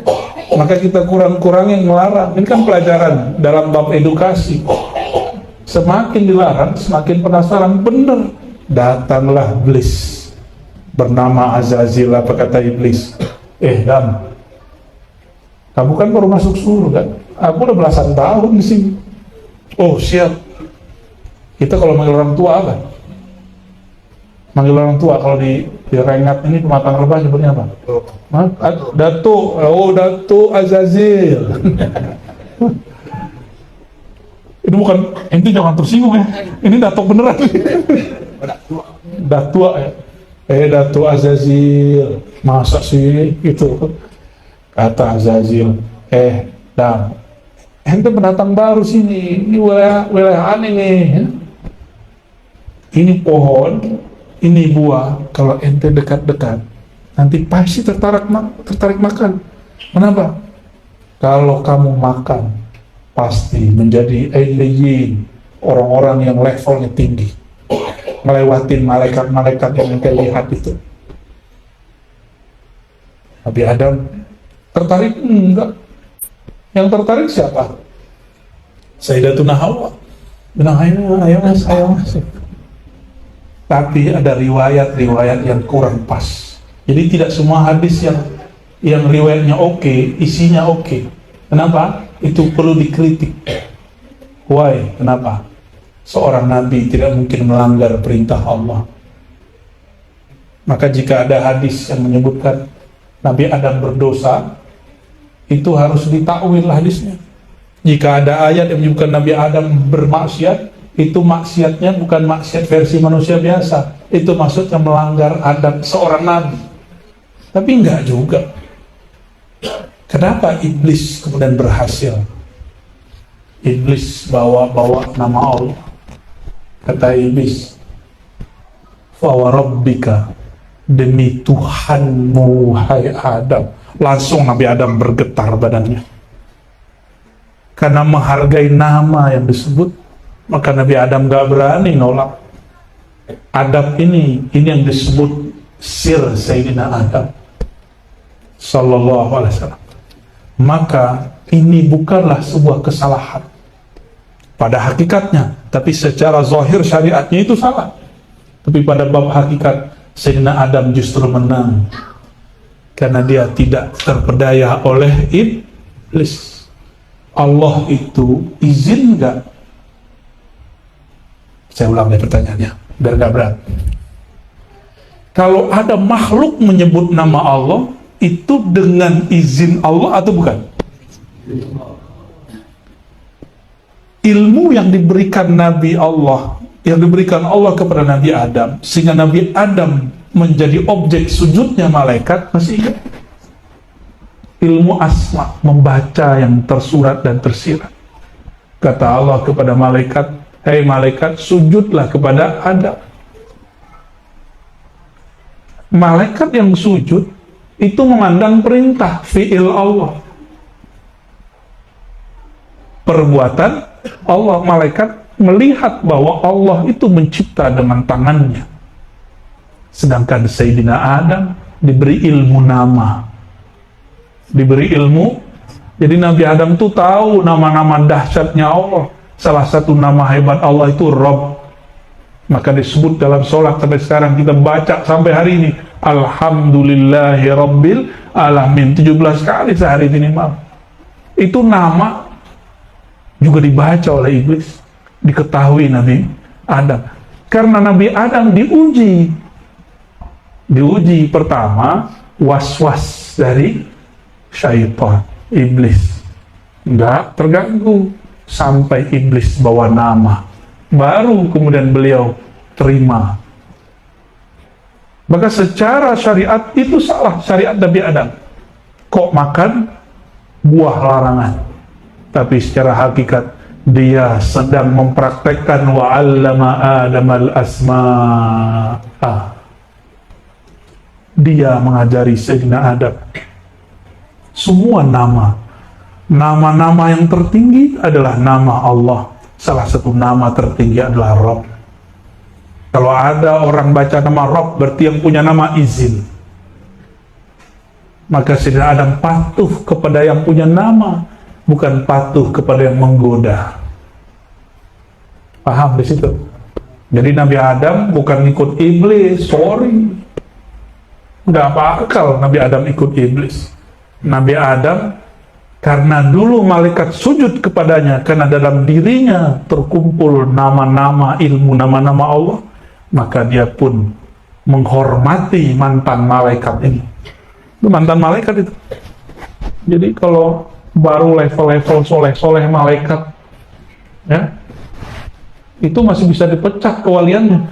Maka kita kurang-kurangin melarang. Ini kan pelajaran dalam bab edukasi. Semakin dilarang, semakin penasaran. Bener. Datanglah iblis bernama Azazil. Apa kata iblis? Dan kamu kan baru masuk surga. Aku udah belasan tahun di sini. Oh siap. Kita kalau manggil orang tua apa? Manggil orang tua kalau di Rengat ini pematang lebah sebutnya apa? Datuk. Oh Datuk Azazil. Ini bukan, ente jangan tersinggung ya. Ini Datuk beneran. Datuk ya. Datuk Azazil. Masa sih gitu? Kata Azazil. Dan ente pendatang baru sini, ini wilayah aneh nih. Ini pohon, ini buah. Kalau ente dekat-dekat, nanti pasti tertarik makan. Kenapa? Kalau kamu makan, pasti menjadi eliyin, orang-orang yang levelnya tinggi, melewatin malaikat-malaikat yang ente lihat itu. Nabi Adam tertarik? Enggak. Yang tertarik siapa? Sayyidatuna Hawa. Bilang, ayo mas. Tapi ada riwayat-riwayat yang kurang pas. Jadi tidak semua hadis yang riwayatnya oke, isinya oke. Kenapa? Itu perlu dikritik. Why? Kenapa? Seorang nabi tidak mungkin melanggar perintah Allah. Maka jika ada hadis yang menyebutkan Nabi Adam berdosa, itu harus ditakwil hadisnya. Jika ada ayat yang menyebutkan Nabi Adam bermaksiat, itu maksiatnya bukan maksiat versi manusia biasa. Itu maksudnya melanggar adab seorang nabi. Tapi enggak juga. Kenapa iblis kemudian berhasil? Iblis bawa nama Allah. Kata iblis, fa wa rabbika, demi Tuhanmu hai Adam. Langsung Nabi Adam bergetar badannya. Karena menghargai nama yang disebut, maka Nabi Adam gak berani nolak. Adab ini yang disebut sir Sayyidina Adam Sallallahu Alaihi Wasallam. Maka ini bukanlah sebuah kesalahan pada hakikatnya, tapi secara zahir syariatnya itu salah. Tapi pada bab hakikat, Sayyidina Adam justru menang. Karena dia tidak terpedaya oleh iblis. Allah itu izin gak? Saya ulang deh pertanyaannya, biar gak berat. Kalau ada makhluk menyebut nama Allah, itu dengan izin Allah atau bukan? Ilmu yang diberikan Nabi Allah, yang diberikan Allah kepada Nabi Adam, sehingga Nabi Adam menjadi objek sujudnya malaikat, masih ingat? Ilmu asma, membaca yang tersurat dan tersirat. Kata Allah kepada malaikat, hei malaikat, sujudlah kepada Adam. Malaikat yang sujud itu memandang perintah fi'il Allah, perbuatan Allah. Malaikat melihat bahwa Allah itu mencipta dengan tangannya. Sedangkan Sayyidina Adam diberi ilmu nama. Diberi ilmu. Jadi Nabi Adam tuh tahu nama-nama dahsyatnya Allah. Salah satu nama hebat Allah itu Rabb. Maka disebut dalam sholat sampai sekarang kita baca sampai hari ini. Alhamdulillahi Rabbil Alamin. 17 kali sehari ini malam. Itu nama juga dibaca oleh iblis. Diketahui Nabi Adam. Karena Nabi Adam diuji pertama was-was dari syaitan, iblis. Enggak terganggu sampai iblis bawa nama, baru kemudian beliau terima. Maka secara syariat itu salah, syariat Nabi Adam. Kok makan buah larangan? Tapi secara hakikat dia sedang mempraktekkan wa 'allama Adamal asma'a. Dia mengajari Sayyidina Adam semua nama-nama yang tertinggi adalah nama Allah. Salah satu nama tertinggi adalah Rabb. Kalau ada orang baca nama Rabb, berarti yang punya nama izin. Maka Sayyidina Adam patuh kepada yang punya nama, bukan patuh kepada yang menggoda. Paham di situ? Jadi Nabi Adam bukan ikut iblis, sorry. Nggak apa-akal Nabi Adam ikut iblis. Nabi Adam karena dulu malaikat sujud kepadanya, karena dalam dirinya terkumpul nama-nama ilmu, nama-nama Allah, maka dia pun menghormati mantan malaikat ini. Itu mantan malaikat itu. Jadi kalau baru level-level soleh-soleh malaikat, ya, itu masih bisa dipecat kewaliannya.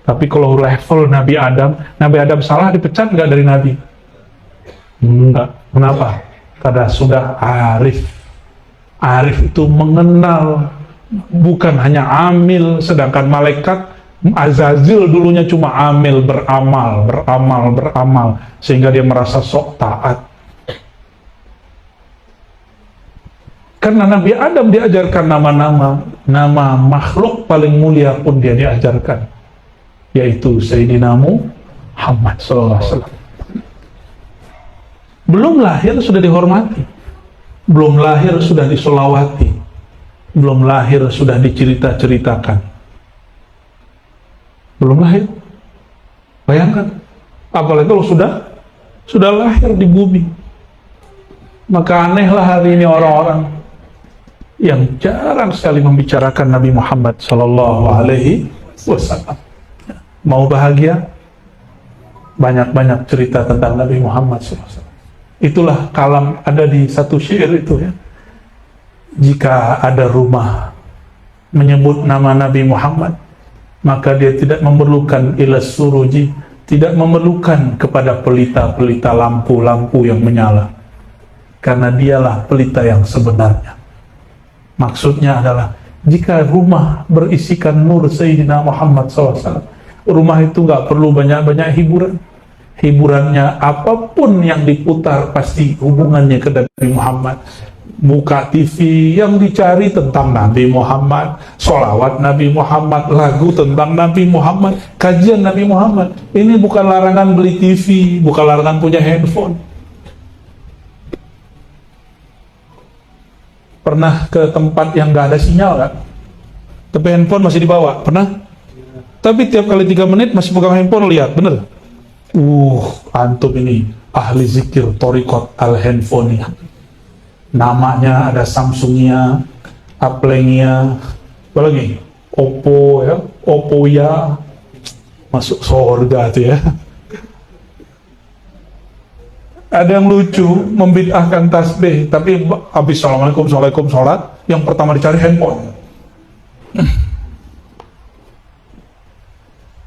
Tapi kalau level Nabi Adam salah dipecat nggak dari Nabi? Enggak. Kenapa? Karena sudah arif. Arif itu mengenal, bukan hanya amil. Sedangkan malaikat Azazil dulunya cuma amil, beramal, sehingga dia merasa sok taat. Karena Nabi Adam diajarkan nama makhluk paling mulia pun dia diajarkan, yaitu Sayyidina Muhammad SAW. Belum lahir sudah dihormati, belum lahir sudah disolawati, belum lahir sudah dicerita-ceritakan. Belum lahir, bayangkan. Apalagi kalau sudah lahir di bumi. Maka anehlah hari ini orang-orang yang jarang sekali membicarakan Nabi Muhammad SAW. Mau bahagia, banyak-banyak cerita tentang Nabi Muhammad SAW. Itulah kalam ada di satu syair itu, ya. Jika ada rumah menyebut nama Nabi Muhammad, maka dia tidak memerlukan ilas suruji, tidak memerlukan kepada pelita-pelita lampu-lampu yang menyala, karena dialah pelita yang sebenarnya. Maksudnya adalah, jika rumah berisikan nur Sayyidina Muhammad SAW, rumah itu nggak perlu banyak-banyak hiburan. Hiburannya apapun yang diputar pasti hubungannya ke Nabi Muhammad. Buka TV, yang dicari tentang Nabi Muhammad, sholawat Nabi Muhammad, lagu tentang Nabi Muhammad, kajian Nabi Muhammad. Ini bukan larangan beli TV, bukan larangan punya handphone. Pernah ke tempat yang nggak ada sinyal kan? Tapi handphone masih dibawa, pernah? Tapi tiap kali 3 menit masih pegang handphone, lihat, bener? Antum ini ahli zikir Thariqat al-handphone ya. Namanya ada Samsungnya, Applenya, apa lagi? Oppo ya, Oppo ya, masuk surga tuh ya. Ada yang lucu, membid'ahkan tasbih, tapi habis assalamualaikum sholat, yang pertama dicari handphone.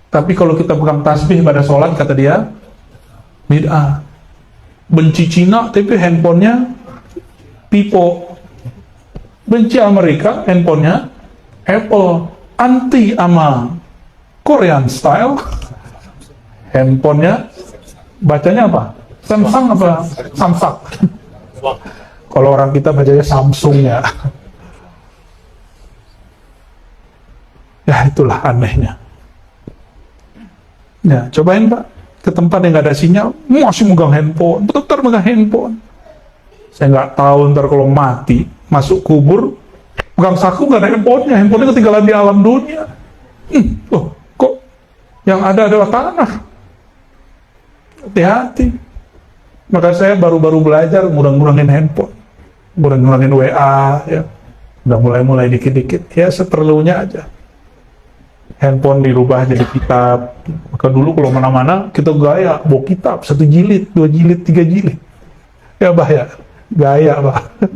Tapi kalau kita pegang tasbih pada sholat, kata dia, bid'ah. Benci Cina, tapi handphonenya Pipo. Benci Amerika, handphonenya Apple. Anti sama Korean style, handphonenya bacanya apa? Samsung apa? Samsung. Kalau orang kita bacanya Samsung ya. Ya itulah anehnya. Ya, cobain Pak, ke tempat yang nggak ada sinyal, masih megang handphone, betul-betul megang handphone. Saya nggak tahu ntar kalau mati, masuk kubur, pegang saku nggak ada handphonenya, handphonenya ketinggalan di alam dunia. Oh, kok yang ada adalah tanah. Hati-hati. Maka saya baru-baru belajar ngurang-ngurangin handphone, ngurang-ngurangin WA, ya. Udah mulai-mulai dikit-dikit, ya seperlunya aja. Handphone dirubah jadi kitab. Maka dulu kalau mana-mana kita gaya bawa kitab 1 jilid, 2 jilid, 3 jilid. Ya bahaya, gaya Pak.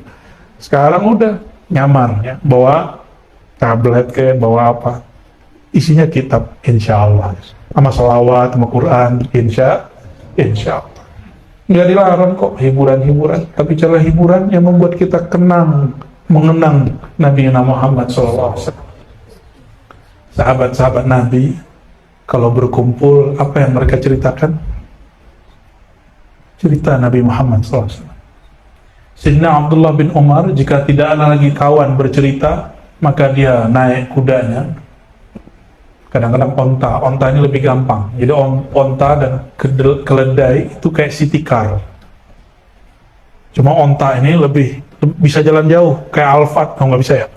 Sekarang udah nyamar ya, bawa tablet kayak bawa apa. Isinya kitab, insya Allah. Sama salawat, sama Quran, insya Allah. Nggak dilarang kok hiburan-hiburan, tapi cara hiburan yang membuat kita mengenang Nabi Muhammad SAW. Sahabat-sahabat Nabi kalau berkumpul, apa yang mereka ceritakan? Cerita Nabi Muhammad SAW. Sayyidina Abdullah bin Umar, jika tidak ada lagi kawan bercerita, maka dia naik kudanya. Kadang-kadang ontanya lebih gampang. Jadi onta dan keledai itu kayak city car. Cuma onta ini lebih bisa jalan jauh, kayak Alphard. Nggak bisa ya?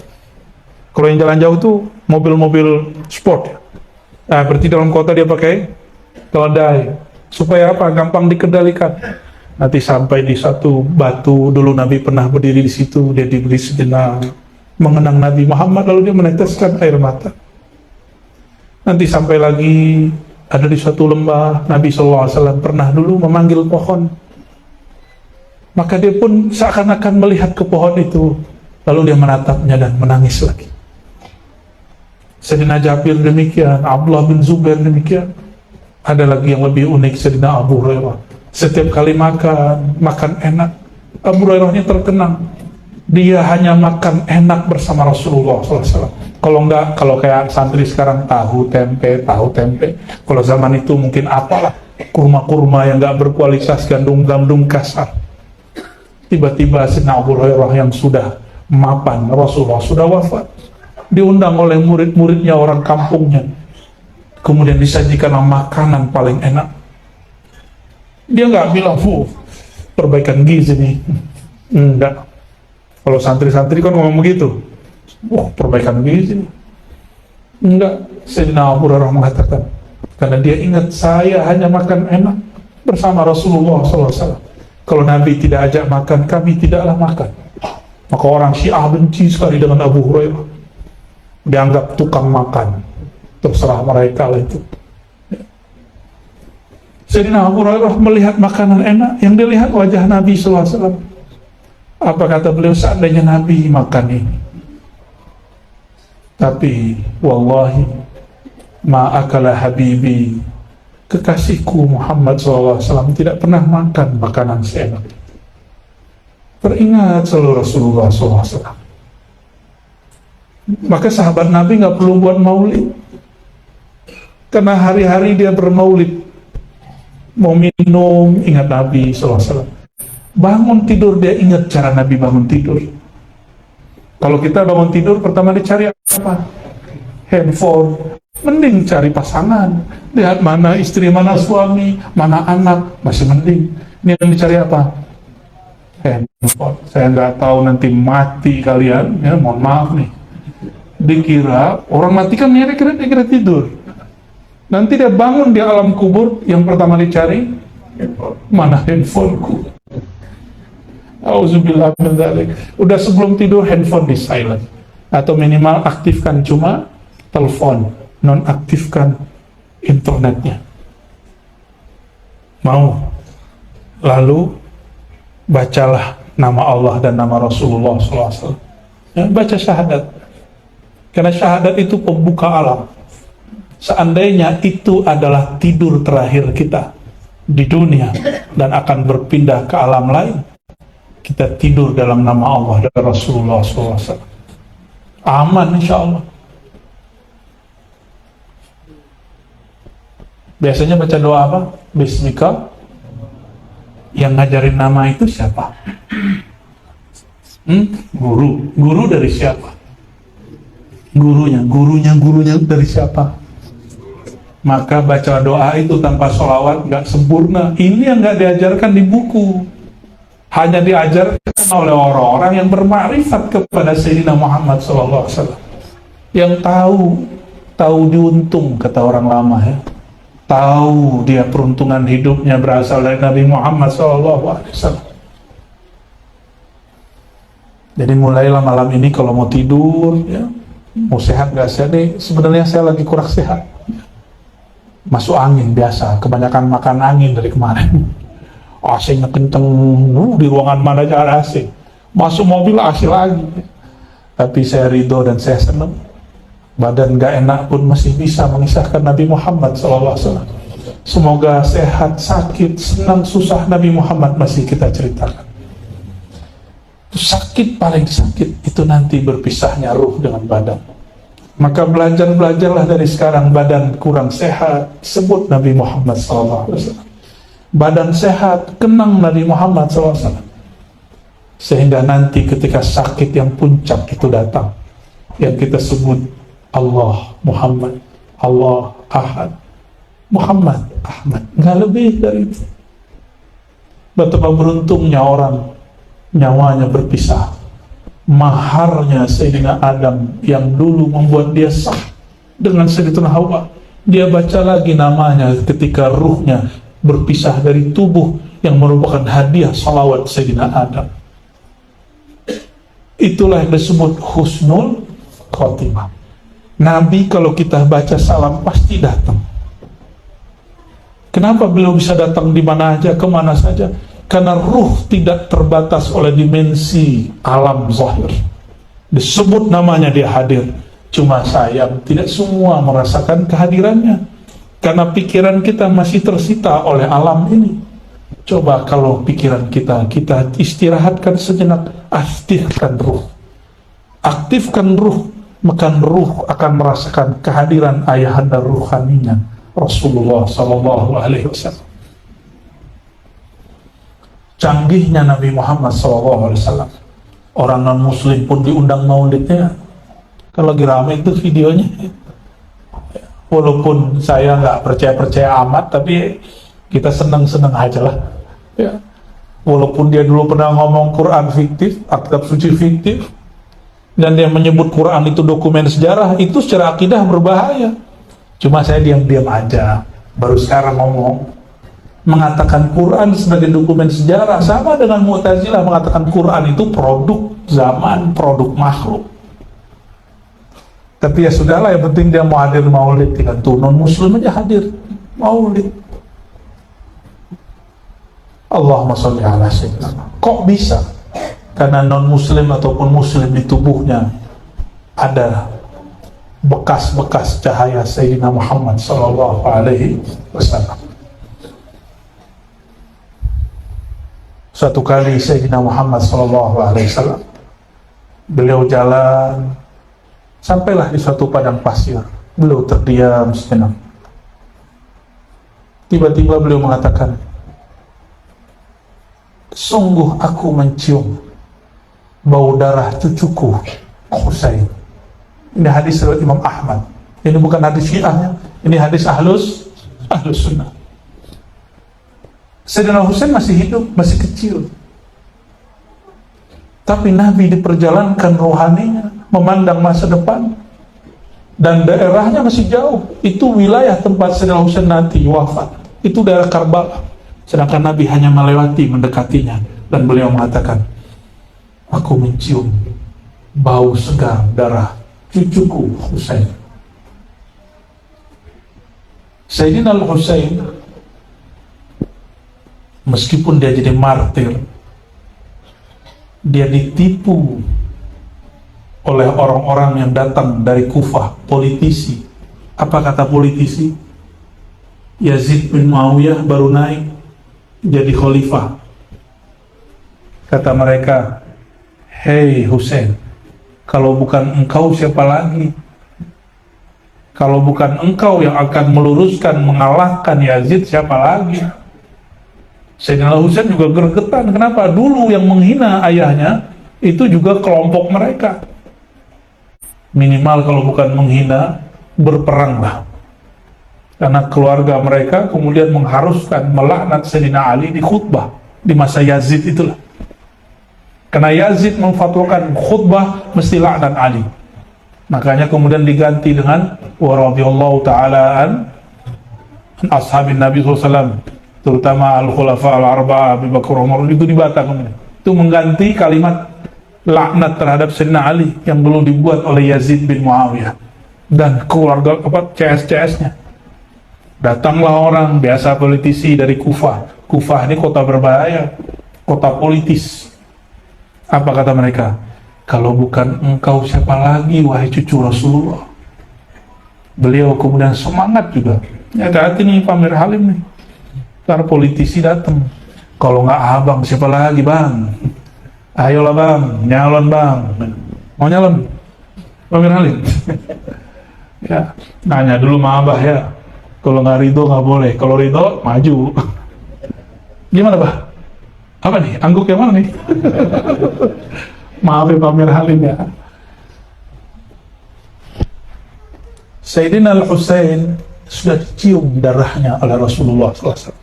Kalau yang jalan jauh tuh mobil-mobil sport. Nah, berarti dalam kota dia pakai keledai. Supaya apa? Gampang dikendalikan. Nanti sampai di satu batu, dulu Nabi pernah berdiri di situ, dia diberi sejenak, mengenang Nabi Muhammad, lalu dia meneteskan air mata. Nanti sampai lagi ada di suatu lembah, Nabi SAW pernah dulu memanggil pohon. Maka dia pun seakan-akan melihat ke pohon itu, lalu dia menatapnya dan menangis lagi. Sayyidina Jabir demikian, Abdullah bin Zubair demikian. Ada lagi yang lebih unik, Sayyidina Abu Hurairah. Setiap kali makan enak. Abu Hurairahnya terkenang. Dia hanya makan enak bersama Rasulullah SAW. Kalau kayak santri sekarang tahu tempe. Kalau zaman itu mungkin apalah, kurma-kurma yang nggak berkualitas, gandum kasar. Tiba-tiba Sayyidina Abu Hurairah yang sudah mapan, Rasulullah sudah wafat. Diundang oleh murid-muridnya, orang kampungnya. Kemudian disajikan makanan paling enak. Dia nggak bilang, perbaikan gizi nih. Enggak. Kalau santri-santri kan ngomong begitu. Perbaikan gizi nih. Enggak. Sayyidina Abu Hurairah mengatakan, karena dia ingat, saya hanya makan enak bersama Rasulullah SAW. Kalau Nabi tidak ajak makan, kami tidaklah makan. Maka orang Syiah benci sekali dengan Abu Hurairah. Dianggap tukang makan. Terserah mereka lah itu. Sayyidina Abu Hurairah melihat makanan enak, yang dilihat wajah Nabi SAW. Apa kata beliau? Seandainya Nabi makan ini, tapi wallahi ma'akala habibi, kekasihku Muhammad SAW tidak pernah makan makanan seenak. Teringat selalu Rasulullah SAW. Maka sahabat Nabi nggak perlu buat maulid, karena hari-hari dia bermaulid. Mau minum, ingat Nabi SAW. Bangun tidur, dia ingat cara Nabi bangun tidur. Kalau kita bangun tidur, pertama dicari apa? Handphone. Mending cari pasangan. Lihat mana istri, mana suami, mana anak, masih mending. Ini yang dicari apa? Handphone. Saya nggak tahu nanti mati kalian, ya mohon maaf nih. Dikira orang mati kan dikira tidur. Nanti dia bangun di alam kubur, yang pertama dicari mana handphoneku. Auzubillah min dzalik. Udah sebelum tidur handphone di silent, atau minimal aktifkan cuma telepon, nonaktifkan internetnya. Mau? Lalu bacalah nama Allah dan nama Rasulullah SAW. Ya, baca syahadat. Karena syahadat itu pembuka alam. Seandainya itu adalah tidur terakhir kita di dunia dan akan berpindah ke alam lain, kita tidur dalam nama Allah dan Rasulullah SAW. Aman insya Allah. Biasanya baca doa apa? Bismika. Yang ngajarin nama itu siapa? Guru. Guru dari siapa? Gurunya dari siapa? Maka baca doa itu tanpa sholawat nggak sempurna. Ini yang nggak diajarkan di buku. Hanya diajarkan oleh orang-orang yang bermakrifat kepada Sayyidina Muhammad SAW. Yang tahu diuntung, kata orang lama ya. Tahu dia peruntungan hidupnya berasal dari Nabi Muhammad SAW. Jadi mulailah malam ini kalau mau tidur, ya, mau sehat nggak sehat nih. Sebenarnya saya lagi kurang sehat. Masuk angin biasa, kebanyakan makan angin dari kemarin. AC-nya kenceng, di ruangan mana aja ada AC. Masuk mobil AC lagi. Tapi saya ridho dan saya senang. Badan gak enak pun masih bisa mengisahkan Nabi Muhammad SAW. Semoga sehat, sakit, senang, susah Nabi Muhammad masih kita ceritakan. Sakit, paling sakit itu nanti berpisahnya ruh dengan badan. Maka belajarlah dari sekarang. Badan kurang sehat, sebut Nabi Muhammad SAW. Badan sehat, kenang Nabi Muhammad SAW. Sehingga nanti ketika sakit yang puncak itu datang, yang kita sebut Allah Muhammad, Allah Ahad, Muhammad Ahmad, nggak lebih dari itu. Betapa beruntungnya orang nyawanya berpisah. Maharnya Sayyidina Adam yang dulu membuat dia sah dengan Sayyidatuna Hawa, dia baca lagi namanya ketika ruhnya berpisah dari tubuh yang merupakan hadiah salawat Sayyidina Adam. Itulah yang disebut husnul khotimah. Nabi kalau kita baca salam pasti datang. Kenapa beliau bisa datang di mana aja, kemana saja? Karena ruh tidak terbatas oleh dimensi alam zahir. Disebut namanya dia hadir. Cuma sayang tidak semua merasakan kehadirannya. Karena pikiran kita masih tersita oleh alam ini. Coba kalau pikiran kita istirahatkan sejenak, aktifkan ruh. Aktifkan ruh, maka ruh akan merasakan kehadiran ayahanda ruhaninya Rasulullah SAW. Canggihnya Nabi Muhammad SAW. Orang non-muslim pun diundang maulidnya. Kalau lagi rame itu videonya. Walaupun saya nggak percaya amat, tapi kita senang-senang aja lah. Ya. Walaupun dia dulu pernah ngomong Quran fiktif, kitab suci fiktif, dan dia menyebut Quran itu dokumen sejarah, itu secara akidah berbahaya. Cuma saya diam-diam aja. Baru sekarang ngomong. Mengatakan Quran sebagai dokumen sejarah sama dengan Mu'tazilah mengatakan Quran itu produk zaman, produk makhluk. Tapi ya sudahlah, yang penting dia mau hadir maulid, tinggal tuh non-muslim aja hadir maulid. Allahumma sholli ala sayyidina. Kok bisa? Karena non-muslim ataupun muslim di tubuhnya ada bekas-bekas cahaya Sayyidina Muhammad sallallahu alaihi wasallam. Suatu kali Sayyidina Muhammad sallallahu alaihi wasallam, beliau jalan sampailah di suatu padang pasir. Beliau terdiam sejenak. Tiba-tiba beliau mengatakan, sungguh aku mencium bau darah cucuku Husain. Ini hadis riwayat Imam Ahmad. Ini bukan hadis Syiahnya, ini hadis ahlus sunnah. Sayyidina Husain masih hidup, masih kecil. Tapi Nabi diperjalankan rohaninya, memandang masa depan. Dan daerahnya masih jauh. Itu wilayah tempat Sayyidina Husain nanti wafat. Itu daerah Karbala. Sedangkan Nabi hanya melewati, mendekatinya. Dan beliau mengatakan, aku mencium bau segar darah cucuku Husain. Sayyidina Al-Husain, meskipun dia jadi martir, dia ditipu oleh orang-orang yang datang dari Kufah, politisi. Apa kata politisi? Yazid bin Muawiyah baru naik jadi khalifah. Kata mereka, hei Husain, kalau bukan engkau siapa lagi? Kalau bukan engkau yang akan meluruskan, mengalahkan Yazid, siapa lagi? Sayyidina Husain juga gregetan. Kenapa? Dulu yang menghina ayahnya itu juga kelompok mereka. Minimal kalau bukan menghina, berperanglah. Karena keluarga mereka kemudian mengharuskan melaknat Sayyidina Ali di khutbah di masa Yazid itulah. Karena Yazid memfatwakan khutbah mesti laknat Ali. Makanya kemudian diganti dengan wa radhiyallahu ta'ala an ashabin Nabi SAW, terutama al-khulafa al-arba'ah Abu Bakar Umar, itu dibata kemudian. Itu mengganti kalimat laknat terhadap Sayyidina Ali yang dulu dibuat oleh Yazid bin Muawiyah dan keluarga CS-CS-nya. Datanglah orang biasa, politisi dari Kufah. Kufah ini kota berbahaya, kota politis. Apa kata mereka? Kalau bukan engkau siapa lagi wahai cucu Rasulullah. Beliau kemudian semangat juga. Ya hati nih Pak Amir Halim nih. Karena politisi datang. Kalau nggak abang siapa lagi bang? Ayolah bang, nyalon bang. Mau nyalon? Pak Amir Halim. Ya, nanya dulu sama abah ya. Kalau nggak ridho nggak boleh. Kalau ridho maju. Gimana bah? Apa nih? Angguk yang mana nih? Maaf ya Pak Amir Halim ya. Sayyidina Al-Husain sudah dicium darahnya oleh Rasulullah SAW.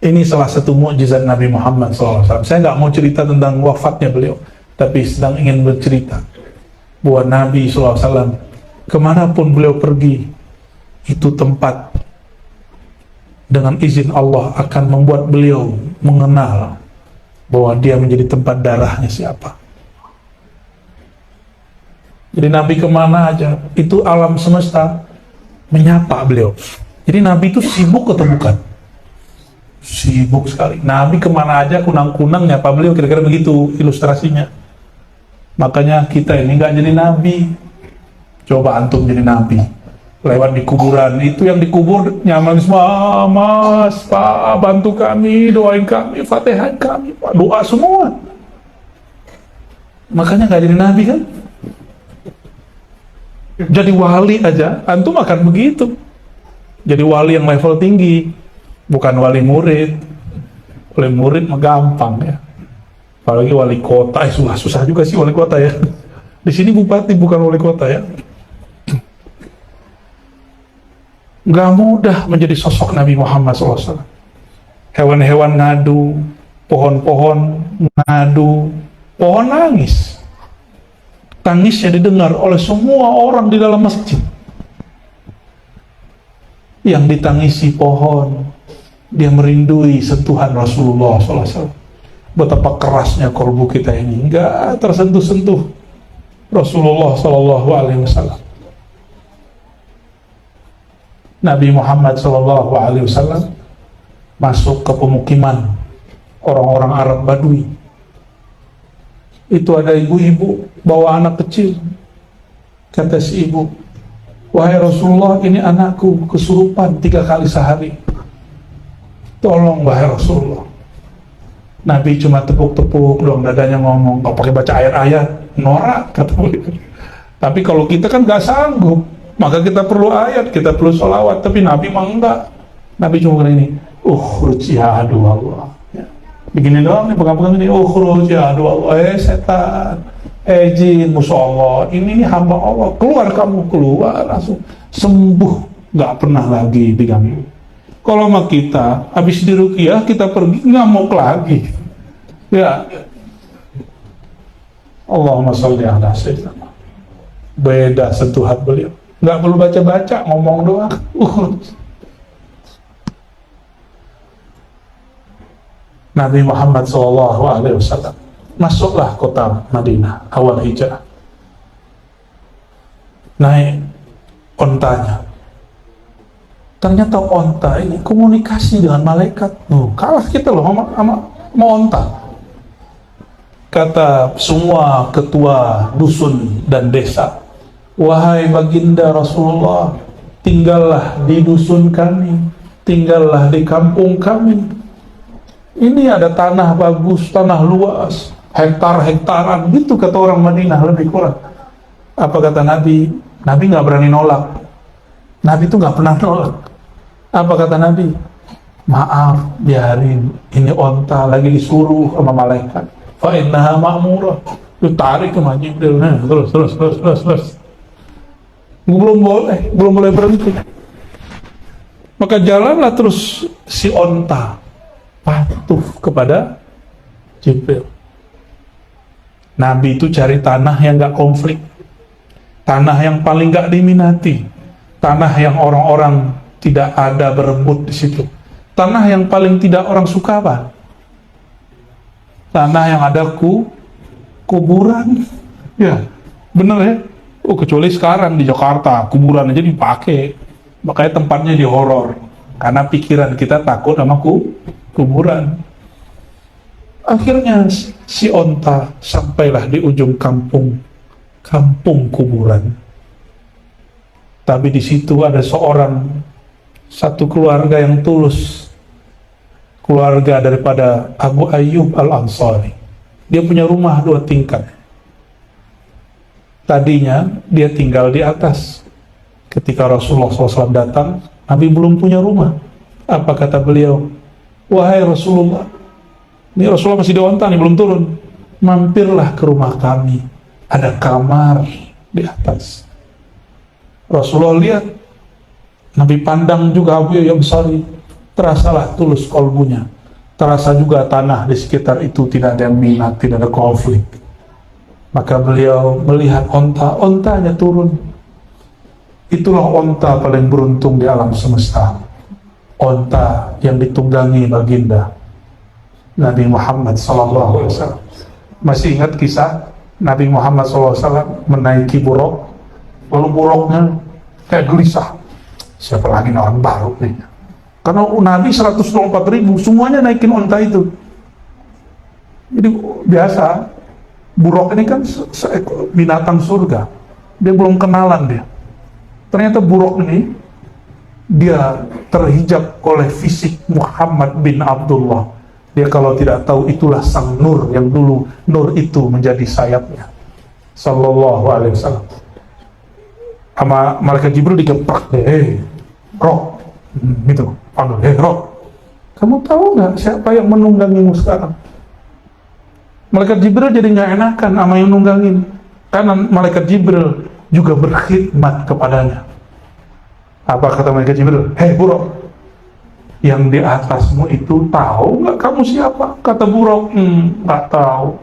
Ini salah satu mukjizat Nabi Muhammad SAW. Saya nggak mau cerita tentang wafatnya beliau, tapi sedang ingin bercerita bahwa Nabi SAW kemanapun beliau pergi, itu tempat dengan izin Allah akan membuat beliau mengenal bahwa dia menjadi tempat darahnya siapa. Jadi Nabi kemana aja, itu alam semesta menyapa beliau. Jadi Nabi itu sibuk atau bukan? Sibuk sekali. Nabi kemana aja kunang-kunang nyapa beliau, kira-kira begitu ilustrasinya. Makanya kita ini nggak jadi Nabi. Coba antum jadi Nabi. Lewat di kuburan, itu yang dikubur nyaman semua, mas, pak, bantu kami, doain kami, fatihah kami, pak, doa semua. Makanya nggak jadi Nabi kan? Jadi wali aja, antum akan begitu. Jadi wali yang level tinggi, bukan wali murid. Wali murid mah gampang ya. Apalagi wali kota, susah juga sih wali kota ya. Di sini bupati bukan wali kota ya. Gak mudah menjadi sosok Nabi Muhammad SAW. Hewan-hewan ngadu, pohon-pohon ngadu, pohon nangis. Tangisnya didengar oleh semua orang di dalam masjid. Yang ditangisi pohon, dia merindui sentuhan Rasulullah SAW. Betapa kerasnya kolbu kita ini, gak tersentuh-sentuh Rasulullah SAW. Nabi Muhammad SAW masuk ke pemukiman orang-orang Arab Badui. Itu ada ibu-ibu bawa anak kecil. Kata si ibu, wahai Rasulullah, ini anakku kesurupan 3 kali sehari. Tolong wahai Rasulullah. Nabi cuma tepuk-tepuk dong dadanya, ngomong, nggak pakai baca ayat-ayat, norak kata beliau. Tapi kalau kita kan nggak sanggup, maka kita perlu ayat, kita perlu sholawat. Tapi Nabi mah enggak. Nabi cuma bilang ini, ukhruj ya adu Allah. Ya. Begini doang nih, pegang-pegang ini, ukhruj ya adu Allah. Setan, jin, musuh Allah. Ini hamba Allah. Keluar kamu, keluar langsung sembuh, nggak pernah lagi diganggu. Kalau sama kita, habis diruqyah kita pergi ngamuk lagi. Ya. Allahumma sholli ala sayyidina. Beda sentuhan beliau. Nggak perlu baca-baca, ngomong doang. Nabi Muhammad SAW masuklah kota Madinah awal hijrah. Naik ontanya. Ternyata onta ini komunikasi dengan malaikat. Kalah kita loh sama onta. Kata semua ketua dusun dan desa, wahai baginda Rasulullah, tinggallah di dusun kami, tinggallah di kampung kami. Ini ada tanah bagus, tanah luas, hektar-hektaran, gitu kata orang Madinah lebih kurang. Apa kata Nabi? Nabi nggak berani nolak. Nabi itu nggak pernah nolak. Apa kata Nabi? Maaf, biarin. Ini onta lagi disuruh sama malaikat. Fa innaha ma'murah. Ditarik ke Jibril. Terus. Belum boleh berhenti. Maka jalanlah terus si onta patuh kepada Jibril. Nabi itu cari tanah yang gak konflik, tanah yang paling gak diminati, tanah yang orang-orang tidak ada berebut di situ, tanah yang paling tidak orang suka, apa? Tanah yang ada kuburan. Ya, bener ya. Kecuali sekarang di Jakarta kuburan aja dipakai, makanya tempatnya di horor, karena pikiran kita takut sama kuburan. Akhirnya si onta sampailah di ujung kampung kuburan. Tapi di situ ada satu keluarga yang tulus, keluarga daripada Abu Ayyub Al-Ansari. Dia punya rumah 2 tingkat. Tadinya dia tinggal di atas. Ketika Rasulullah SAW datang, Nabi belum punya rumah. Apa kata beliau? Wahai Rasulullah, ini Rasulullah masih di onta nih, belum turun. Mampirlah ke rumah kami, ada kamar di atas. Rasulullah lihat, Nabi pandang juga Abu Ayyub Ansari, terasalah tulus kolbunya. Terasa juga tanah di sekitar itu tidak ada yang minat, tidak ada konflik. Maka beliau melihat ontanya turun. Itulah onta paling beruntung di alam semesta, onta yang ditunggangi baginda Nabi Muhammad SAW. Masih ingat kisah Nabi Muhammad SAW menaiki buruk, lalu buruknya kayak gelisah, siapa lagi orang baru nih? Karena Nabi 124.000 semuanya naikin onta itu. Jadi biasa, buruk ini kan binatang surga, dia belum kenalan dia. Ternyata buruk ini dia terhijab oleh fisik Muhammad bin Abdullah. Dia kalau tidak tahu itulah sang nur yang dulu nur itu menjadi sayapnya. Sallallahu alaihi wasallam. Sama malaikat Jibril digeprak, Roh, gitu, panggil, Roh, kamu tahu nggak siapa yang menunggangimu sekarang? Malaikat Jibril jadi nggak enakan sama yang nunggangin, karena malaikat Jibril juga berkhidmat kepadanya. Apa kata malaikat Jibril? Buruk, yang di atasmu itu tahu nggak kamu siapa? Kata buruk, nggak tahu.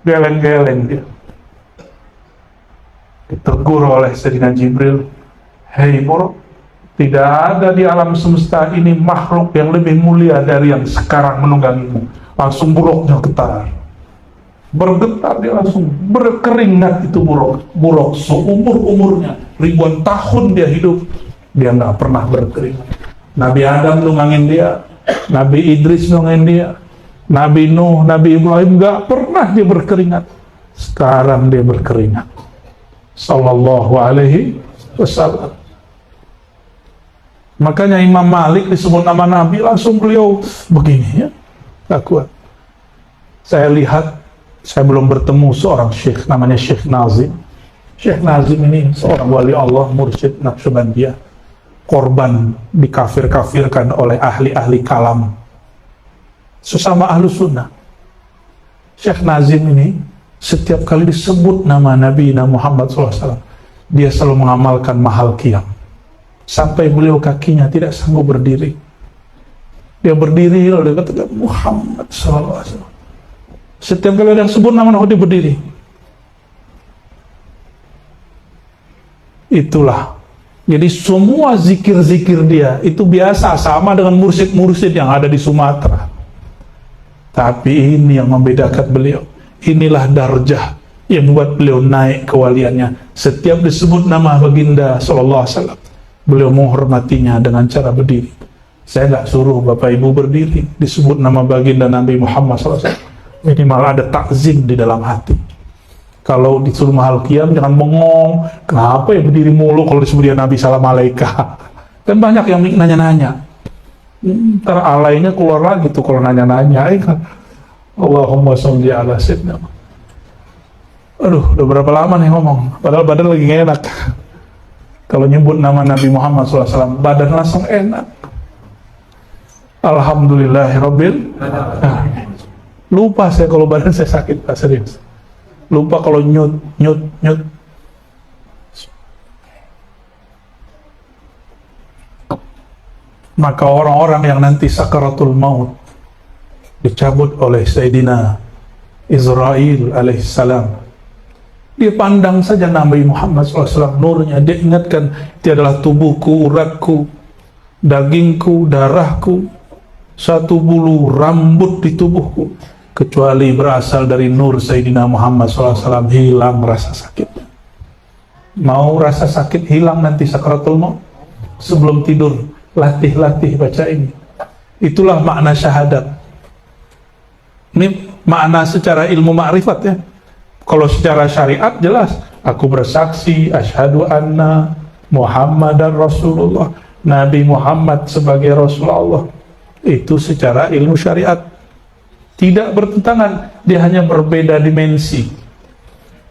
Geleng-geleng dia. Ditegur oleh Sayyidina Jibril, buruk, tidak ada di alam semesta ini makhluk yang lebih mulia dari yang sekarang menunggangimu. Langsung buruknya getar, bergetar, dia langsung berkeringat. Itu buruk seumur-umurnya, ribuan tahun dia hidup, dia nggak pernah berkeringat. Nabi Adam nunggangin dia, Nabi Idris nunggangin dia, Nabi Nuh, Nabi Ibrahim, nggak pernah dia berkeringat. Sekarang dia berkeringat. Sallallahu alaihi wasallam. Makanya Imam Malik disebut nama Nabi, langsung beliau begini ya, gak kuat. Saya lihat, saya belum bertemu seorang syekh, namanya Syekh Nazim. Syekh Nazim ini seorang wali Allah, mursyid Naqsyabandiyah, korban dikafir-kafirkan oleh ahli-ahli kalam, sesama ahlu sunnah. Syekh Nazim ini setiap kali disebut nama Nabi Muhammad SAW, dia selalu mengamalkan mahal qiyam, sampai beliau kakinya tidak sanggup berdiri. Dia berdiri lalu dia kata Muhammad SAW. Setiap kali ada yang sebut nama dia berdiri. Itulah. Jadi semua zikir-zikir dia itu biasa, sama dengan mursyid-mursyid yang ada di Sumatera. Tapi ini yang membedakan beliau. Inilah darjah yang membuat beliau naik kewaliannya. Setiap disebut nama baginda sallallahu alaihi wasallam, beliau menghormatinya dengan cara berdiri. Saya nggak suruh Bapak Ibu berdiri, disebut nama baginda Nabi Muhammad sallallahu alaihi wasallam, minimal ada takzim di dalam hati. Kalau disuruh mahal qiyam jangan bengong, kenapa ya berdiri mulu kalau disebut dia Nabi salam alaika. Kan banyak yang nanya-nanya, ntar alainya keluar lagi tuh kalau nanya-nanya. Allahumma sholli ala sayyidina. Aduh, udah berapa lama nih ngomong, padahal badan lagi gak enak. Kalau nyebut nama Nabi Muhammad SAW, badan langsung enak. Alhamdulillahirabbil alamin. Lupa saya kalau badan saya sakit, Pak, serius. Lupa kalau nyut. Maka orang-orang yang nanti sakaratul maut dicabut oleh Sayyidina Israel alaihissalam, dia pandang saja Nabi Muhammad SAW, nurnya. Dia ingatkan, dia adalah tubuhku, uratku, dagingku, darahku, satu bulu rambut di tubuhku, kecuali berasal dari nur Sayyidina Muhammad SAW, hilang rasa sakitnya. Mau rasa sakit hilang nanti sakaratul maut? Sebelum tidur, latih-latih baca ini. Itulah makna syahadat. Ini makna secara ilmu ma'rifat ya. Kalau secara syariat jelas, aku bersaksi asyhadu anna Muhammadar Rasulullah, Nabi Muhammad sebagai Rasulullah. Itu secara ilmu syariat tidak bertentangan, dia hanya berbeda dimensi.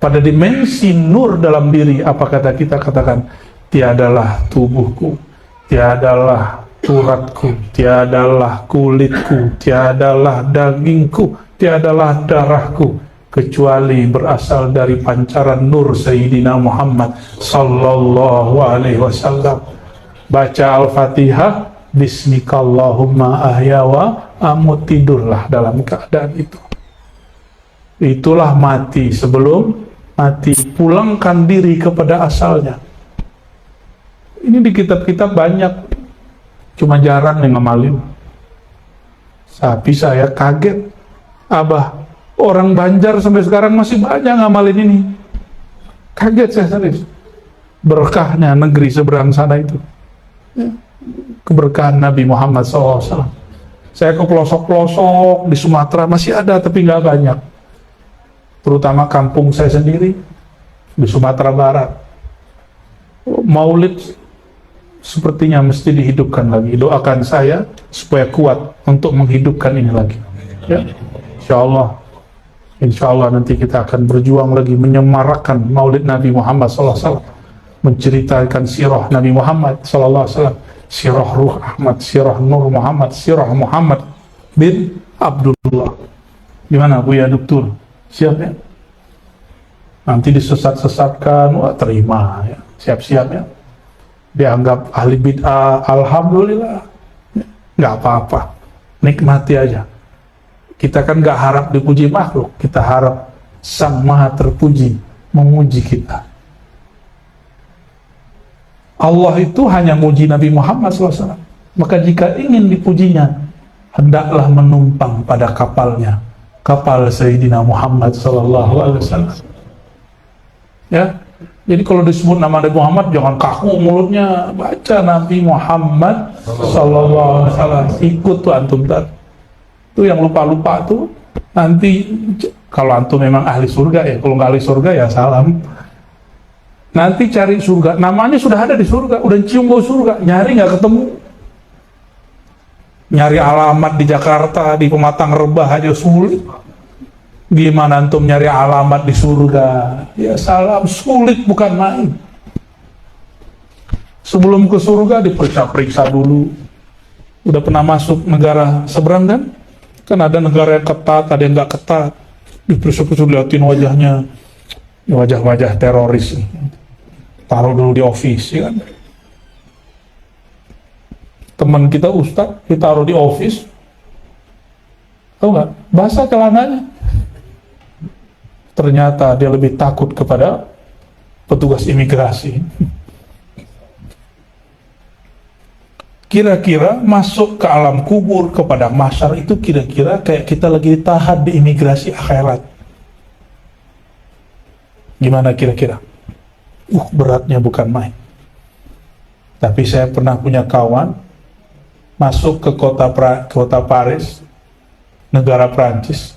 Pada dimensi nur dalam diri, apa kata kita? Katakan, tiadalah tubuhku, tiadalah uratku, tiadalah kulitku, tiadalah dagingku, tiadalah darahku, kecuali berasal dari pancaran nur Sayyidina Muhammad sallallahu alaihi wasallam. Baca Al-Fatihah, bismikallahumma ahya wa amut, tidurlah dalam keadaan itu. Itulah mati. Sebelum mati, pulangkan diri kepada asalnya. Ini di kitab-kitab banyak, cuma jarang yang ngamalin. Tapi saya kaget, Abah, orang Banjar sampai sekarang masih banyak ngamalin ini. Kaget saya serius. Berkahnya negeri seberang sana itu, keberkahan Nabi Muhammad SAW. Saya ke pelosok-pelosok di Sumatera masih ada, tapi nggak banyak. Terutama kampung saya sendiri di Sumatera Barat, maulid sepertinya mesti dihidupkan lagi. Doakan saya supaya kuat untuk menghidupkan ini lagi ya. Insya Allah nanti kita akan berjuang lagi menyemarakkan maulid Nabi Muhammad SAW, menceritakan sirah Nabi Muhammad SAW, sirah Ruh Ahmad, sirah Nur Muhammad, sirah Muhammad bin Abdullah. Gimana Buya Dokter? Siap ya? Nanti disesat-sesatkan, wah terima ya, siap-siap ya. Dianggap ahli bid'ah, alhamdulillah, nggak apa-apa, nikmati aja. Kita kan nggak harap dipuji makhluk, kita harap Sang Maha Terpuji memuji kita. Allah itu hanya muji Nabi Muhammad SAW. Maka jika ingin dipujinya, hendaklah menumpang pada kapalnya, kapal Sayyidina Muhammad SAW. Ya, jadi kalau disebut nama Nabi Muhammad jangan kaku mulutnya, baca Nabi Muhammad SAW. Ikut tuh antum tadi. Tuh yang lupa-lupa tuh nanti kalau antum memang ahli surga ya, kalau nggak ahli surga ya salam. Nanti cari surga, namanya sudah ada di surga, udah cium bau surga, nyari nggak ketemu. Nyari alamat di Jakarta, di Pematang Rebah aja sulit. Gimana antum nyari alamat di surga? Ya salam, sulit bukan main. Sebelum ke surga diperiksa-periksa dulu. Udah pernah masuk negara seberang kan? Kan ada negara yang ketat, ada yang nggak ketat. Diperiksa-periksa, liatin wajahnya, wajah-wajah teroris. Taruh dulu di office, ya kan? Teman kita Ustadz ditaruh di office, tahu nggak? Basah celananya. Ternyata dia lebih takut kepada petugas imigrasi. Kira-kira masuk ke alam kubur, kepada mahsyar itu kira-kira kayak kita lagi ditahan di imigrasi akhirat. Gimana kira-kira? Beratnya bukan main. Tapi saya pernah punya kawan masuk ke kota Paris, negara Prancis,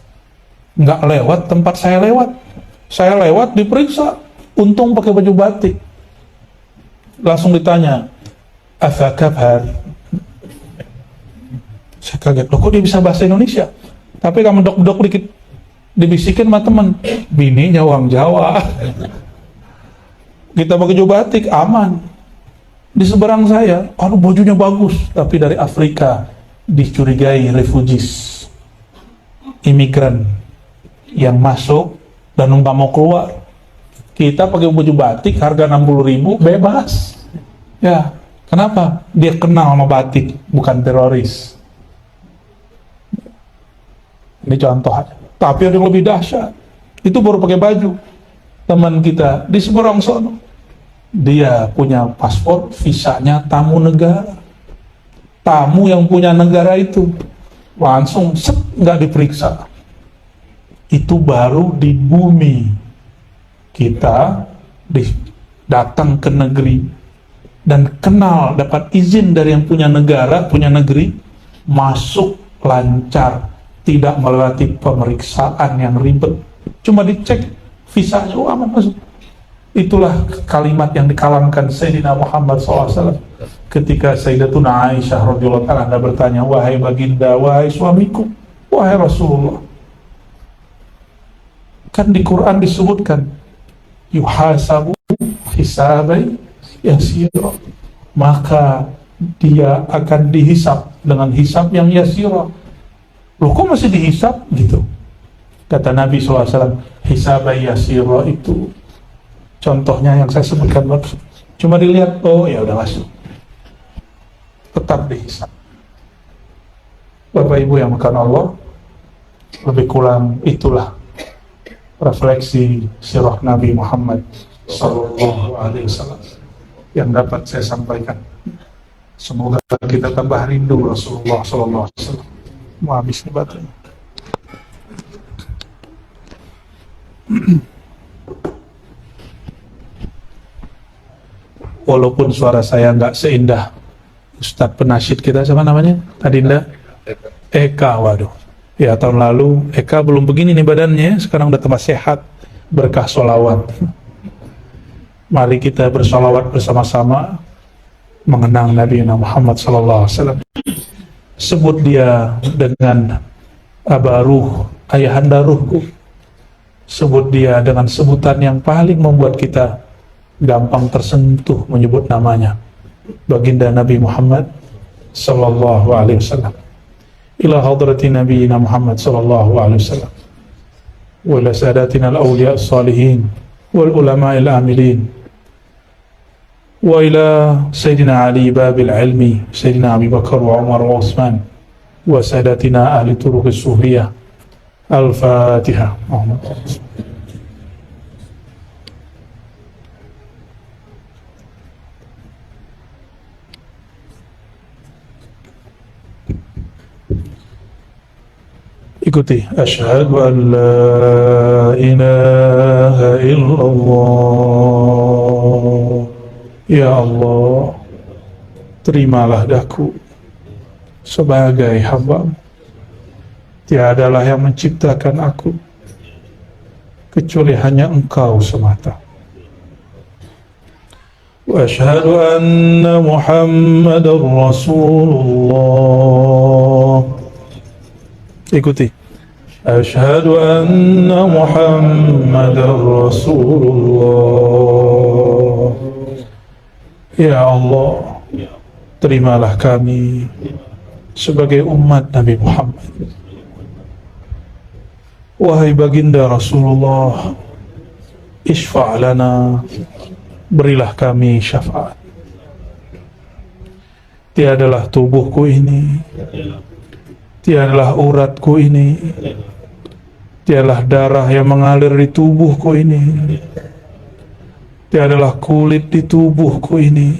nggak lewat tempat saya lewat. Saya lewat diperiksa, untung pakai baju batik. Langsung ditanya, "Apa kabar?" Saya kaget, loh kok dia bisa bahasa Indonesia? Tapi kamu medok-medok dikit, dibisikin sama teman, bininya orang Jawa. Kita pakai baju batik, aman. Di seberang saya, aduh bajunya bagus, tapi dari Afrika, dicurigai refugees, imigran yang masuk dan nggak mau keluar. Kita pakai baju batik, harga 60.000, bebas. Ya, Kenapa? Dia kenal sama batik, bukan teroris. Ini contoh aja. Tapi ada yang lebih dahsyat. Itu baru pakai baju. Teman kita di Seberang sono, dia punya paspor, visanya tamu negara. Tamu yang punya negara itu langsung nggak diperiksa. Itu baru di bumi. Kita datang ke negeri dan kenal, dapat izin dari yang punya negara, punya negeri, masuk lancar, tidak melewati pemeriksaan yang ribet, cuma dicek visanya, aman masuk. Itulah kalimat yang dikalamkan Sayyidina Muhammad SAW ketika Sayyidatuna Aisyah radhiyallahu anha bertanya, wahai baginda, wahai suamiku, wahai Rasulullah, kan di Quran disebutkan yuhasabu hisabai yasira, maka dia akan dihisap dengan hisap yang yasira. Loh, kok masih dihisap gitu? Kata Nabi SAW, hisabai yasira itu contohnya yang saya sebutkan, cuma dilihat, oh ya udah masuk, tetap dihisap. Bapak Ibu yang makan Allah, lebih kurang itulah refleksi sirah Nabi Muhammad Sallallahu Alaihi Wasallam yang dapat saya sampaikan. Semoga kita tambah rindu Rasulullah Sallallahu Alaihi Wasallam. Mau habis nih baterainya. Walaupun suara saya nggak seindah Ustadz penasyid kita, sama namanya tadi Indah Eka, waduh ya, tahun lalu Eka belum begini nih badannya, sekarang udah tambah sehat berkah sholawat. Mari kita bersolawat bersama-sama mengenang Nabi Muhammad SAW. Sebut dia dengan Abaruh, ayahanda ruhku. Sebut dia dengan sebutan yang paling membuat kita gampang tersentuh menyebut namanya, baginda Nabi Muhammad Sallallahu Alaihi Wasallam. Ila hadrati Nabi Muhammad Sallallahu Alaihi Wasallam wa ila sadatina al-awliya as-salihin wal ulama al-amilin wa ila Sayyidina Ali babil ilmi, Sayyidina Abi Bakar wa Umar wa Uthman wa sadatina ahli turuq as-sufiyah. Al-Fatihah. Ikuti. Asyhadu an la ilaha illallah. Ya Allah, terimalah daku sebagai hamba. Tiadalah yang menciptakan aku kecuali hanya Engkau semata. Wa asyhadu anna Muhammadar Rasulullah. Ikuti. Asyhadu anna Muhammadar Rasulullah. Ya Allah, terimalah kami sebagai umat Nabi Muhammad. Wahai baginda Rasulullah, isfa' lana, berilah kami syafaat. Tiadalah tubuhku ini, tiadalah uratku ini, tiadalah darah yang mengalir di tubuhku ini, tiadalah kulit di tubuhku ini,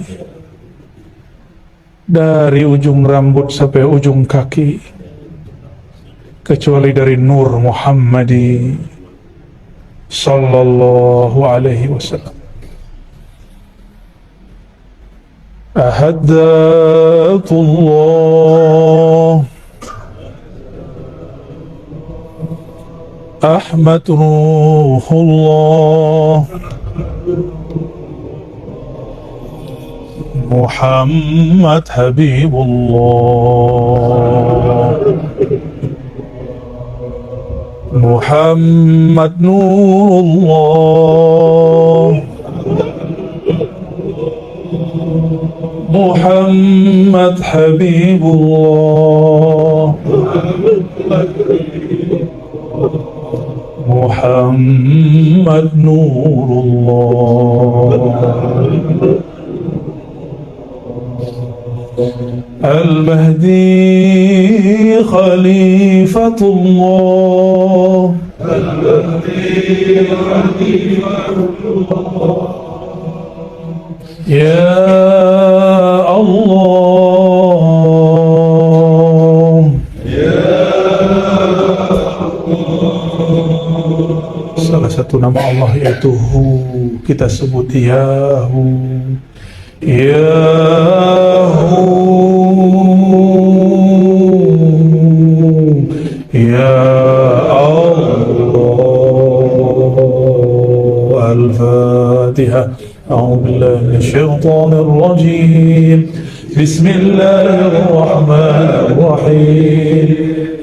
dari ujung rambut sampai ujung kaki, kecuali dari Nur Muhammadi Sallallahu Alaihi Wasallam. Ahadatullah Ahmad Ruhullah Muhammad Habibullah Muhammad Nurullah Muhammad Habibullah Muhammad Nurullah. المهدي خليفة الله يا الله salah satu nama Allah yaitu Hu, kita sebut Yahu, Yahu, Ya Allah. Al-Fatihah. A'udzu billahi minasyaitonir rajim. Bismillahirrahmanirrahim.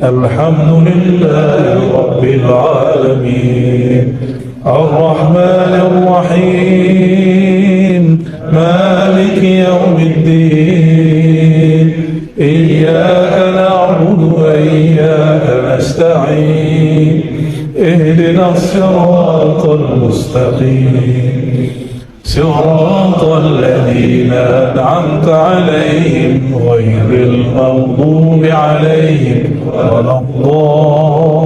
Alhamdulillahi rabbil alamin. Ar-Rahmanir Rahim. Maliki yaumiddin. Iyyaka na'budu wa iyyaka nasta'in. Ihdinas siratal mustaqim. صراط الذين أنعمت عليهم غير المغضوب عليهم ولا الضالين.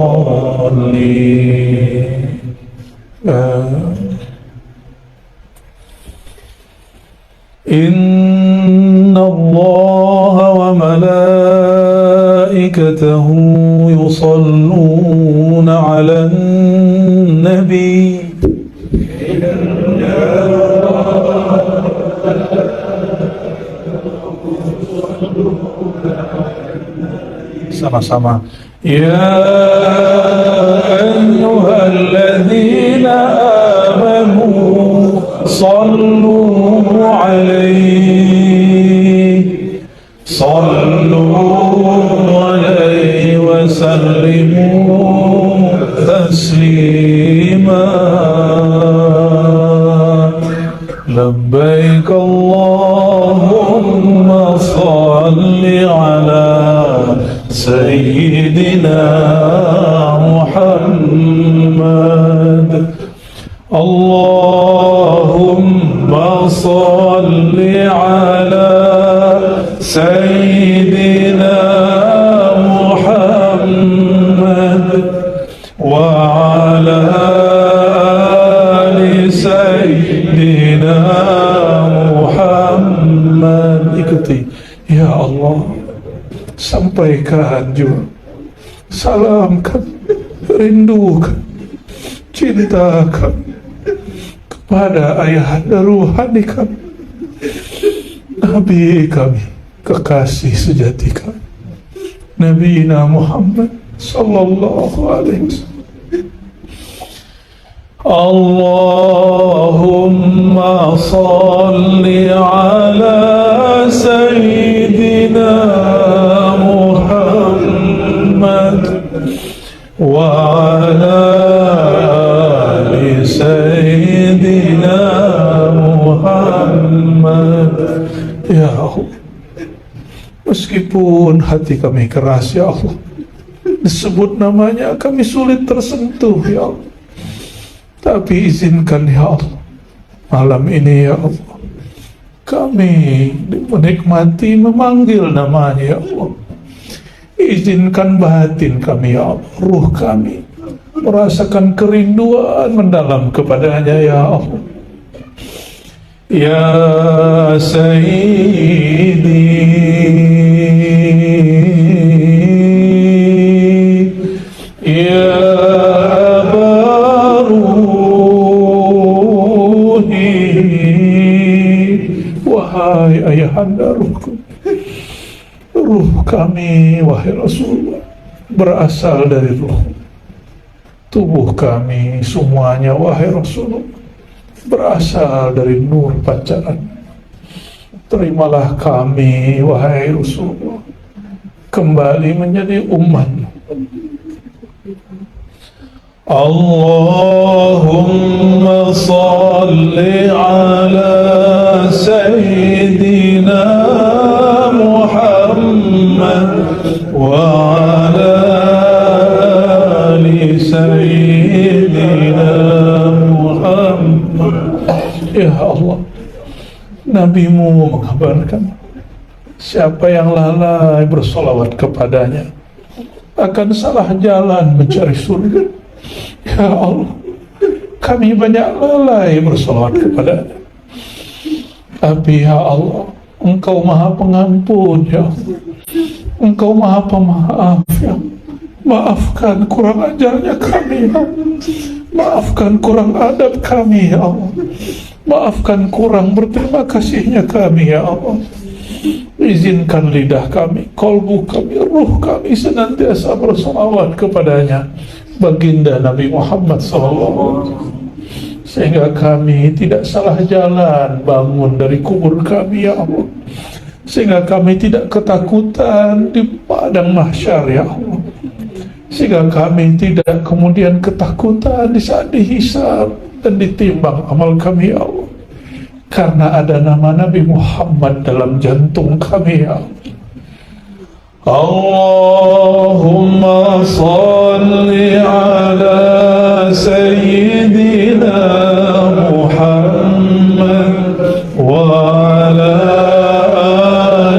إن الله وملائكته يصلون على النبي sama-sama. Ya ayyuhalladzina amanu sallu alaihi wa sallimu taslima. Labbaik Allahumma salli ala Sayyidina Muhammad. Allahumma salli ala Sayyidina Muhammad wa ala ali Sayyidina Muhammad. Ikuti, ya Allah, sampaikan juga salamkan, rindukan, cintakan kepada ayahanda ruhani kami, Nabi kami, kekasih sejati kami, Nabi Muhammad sallallahu alaihi wasallam. Allahumma salli ala Sayyidina Muhammad wa ala ali Sayyidina Muhammad. Ya Allah, meskipun hati kami keras, ya Allah, disebut namanya kami sulit tersentuh, ya Allah, tapi izinkan, ya Allah, malam ini, ya Allah, kami menikmati memanggil namanya, ya Allah. Izinkan batin kami, ya Allah, ruh kami merasakan kerinduan mendalam kepadanya, ya Allah. Ya Sayyidi, ya wahai ayahanda ruhku, ruh kami, wahai Rasulullah, berasal dari ruh. Tubuh kami semuanya, wahai Rasulullah, berasal dari nur pancaran. Terimalah kami, wahai Rasulullah, kembali menjadi umat. Allahumma salli ala Sayyidina Muhammad wa ala ali Sayyidina Muhammad. Ya Allah, Nabi-Mu mengabarkan Siapa yang lalai bersolawat kepadanya akan salah jalan mencari surga. Ya Allah, kami banyak lalai bersolawat kepadanya, tapi ya Allah, Engkau Maha Pengampun, ya Allah. Engkau Maha Pemaaf, ya Allah. Maafkan kurang ajarnya kami, ya Allah. Maafkan kurang adab kami, ya Allah. Maafkan kurang berterima kasihnya kami, ya Allah. Izinkan lidah kami, kolbu kami, ruh kami senantiasa bersolawat kepadanya, baginda Nabi Muhammad SAW, sehingga kami tidak salah jalan bangun dari kubur kami, ya Allah. Sehingga kami tidak ketakutan di padang mahsyar, ya Allah. Sehingga kami tidak kemudian ketakutan di saat dihisab dan ditimbang amal kami, ya Allah. Karena ada nama Nabi Muhammad dalam jantung kami, ya Allahumma salli ala Sayyidina Muhammad wa ala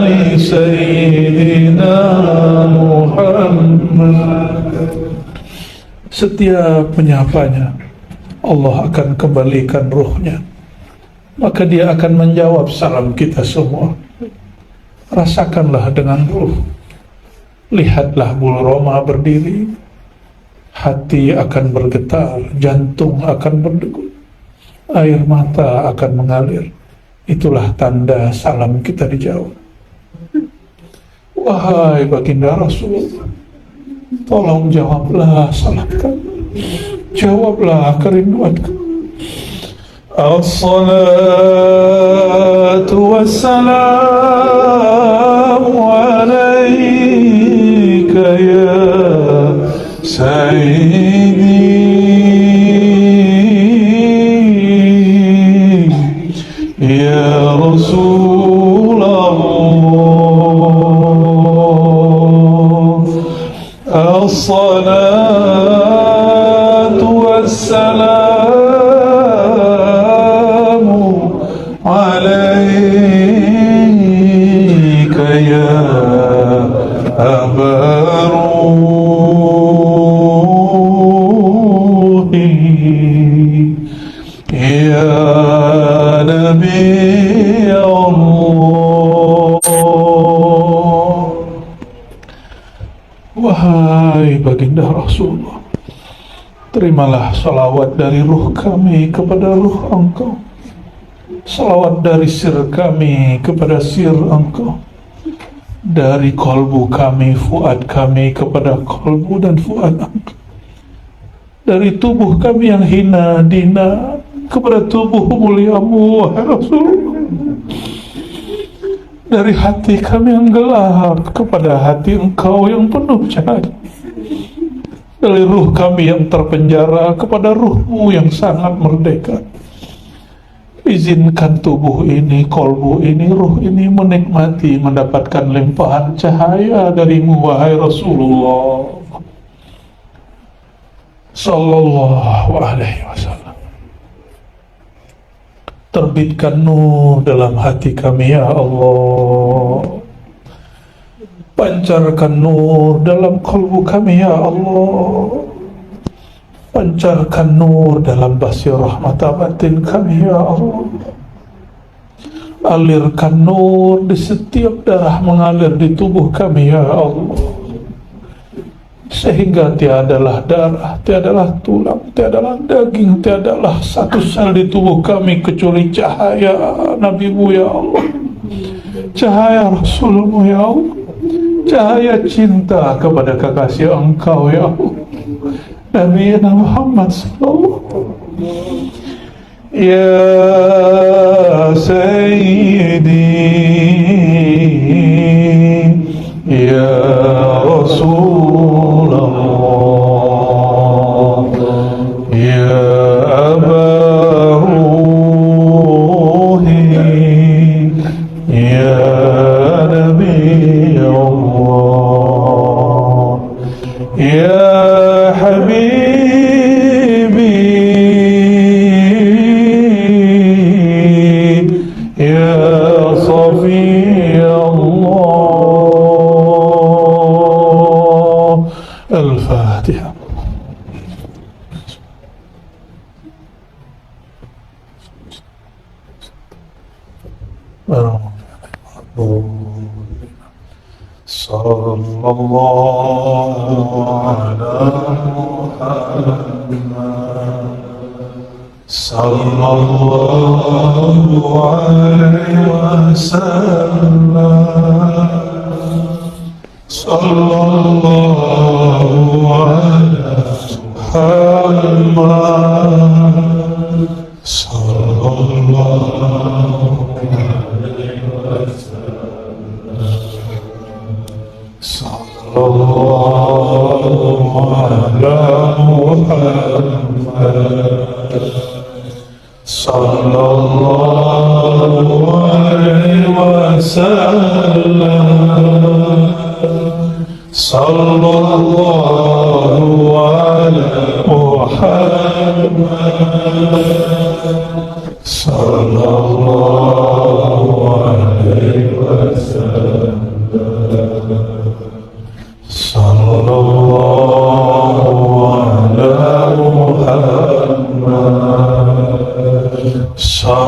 ali Sayyidina Muhammad. Setiap menyapanya, Allah akan kembalikan ruhnya, maka dia akan menjawab salam kita semua. Rasakanlah dengan ruh. Lihatlah bulu roma berdiri, hati akan bergetar, jantung akan berdegup, air mata akan mengalir. Itulah tanda salam kita dijawab. Wahai baginda Rasulullah, tolong jawablah salam kami, jawablah kerinduan kami. As-salatu wassalamu alaika ya Sayyidi ya Rasulullah. As-salatu wassalamu alaika ya Aba Ruhi ya Nabi Allah. Wahai baginda Rasulullah, terimalah salawat dari ruh kami kepada ruh Engkau, salawat dari sir kami kepada sir Engkau, dari kolbu kami, fuad kami kepada kolbu dan fuad Engkau, dari tubuh kami yang hina dina kepada tubuh muliamu, wahai Rasulullah, dari hati kami yang gelap kepada hati Engkau yang penuh cahaya, dari ruh kami yang terpenjara kepada ruhmu yang sangat merdeka. Izinkan tubuh ini, kolbu ini, ruh ini menikmati, mendapatkan limpahan cahaya darimu, wahai Rasulullah Sallallahu alaihi wasallam. Terbitkan nur dalam hati kami, ya Allah. Pancarkan nur dalam kolbu kami, ya Allah. Pancarkan nur dalam basirah mata batin kami, ya Allah. Alirkan nur di setiap darah mengalir di tubuh kami, ya Allah, sehingga tiadalah darah, tiadalah tulang, tiadalah daging, tiadalah satu sel di tubuh kami kecuali cahaya Nabi-Mu, ya Allah, cahaya Rasul-Mu, ya Allah, cahaya cinta kepada kekasih Engkau, ya Allah, Nabi Muhammad sallallahu ya Sayyidi ya Rasulullah ya Aba Ruhi ya Nabi Allah ya Habibi ya Safi Allah Sallallahu ala Muhammad sallallahu alaihi wasallam sallallahu ala Muhammad sallallahu alaihi wasallam sallallahu ala Muhammad sallallahu alaihi wasallam sallallahu ala Muhammad sallallahu alaihi wasallam sallallahu ala Muhammad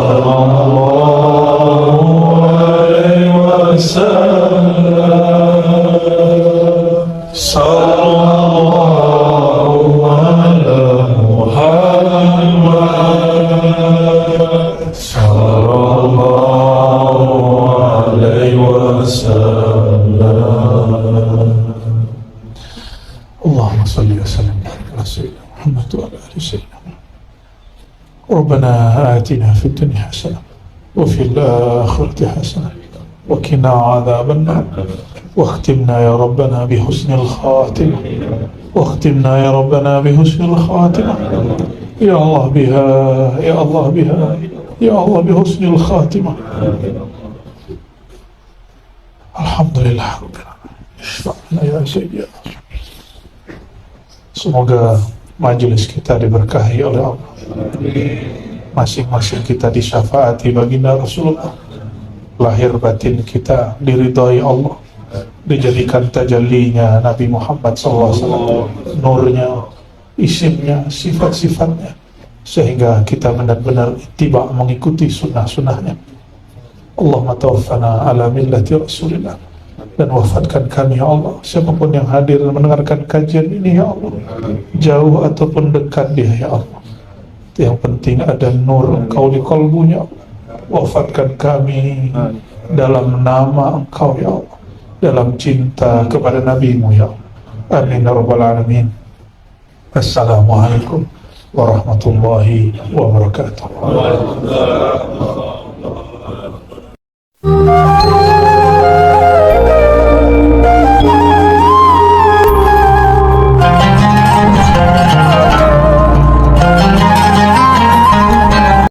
sallallahu alaihi wasallam sallallahu ala Muhammad sallallahu alaihi wasallam. Allahumma salli wa sallim ala sayyidina Muhammad wa ala ali sayyidina ربنا آتنا في الدنيا حسنة وفي الآخرة حسنة وقنا عذاب النار واختمنا يا ربنا بحسن الخاتمة واختمنا يا ربنا بحسن الخاتمة يا الله بها يا الله بها يا الله بحسن الخاتمة. الحمد لله رب العالمين. اشفع لنا يا سيدي. Semoga majelis kita diberkahi oleh Allah. Masing-masing kita disyafaati baginda Rasulullah. Lahir batin kita diridhai Allah. Dijadikan tajallinya Nabi Muhammad SAW, nurnya, isimnya, sifat-sifatnya, sehingga kita benar-benar ittiba mengikuti sunnah-sunnahnya. Allahumma tawaffana ala millati Rasulillah, dan wafatkan kami ya Allah, siapapun yang hadir dan mendengarkan kajian ini ya Allah, jauh ataupun dekat dia ya Allah, yang penting ada nur Engkau di kalbunya. Wafatkan kami dalam nama Engkau ya Allah, dalam cinta kepada Nabi-Mu ya Allah. Amin ya rabbal alamin. Assalamualaikum warahmatullahi wabarakatuh.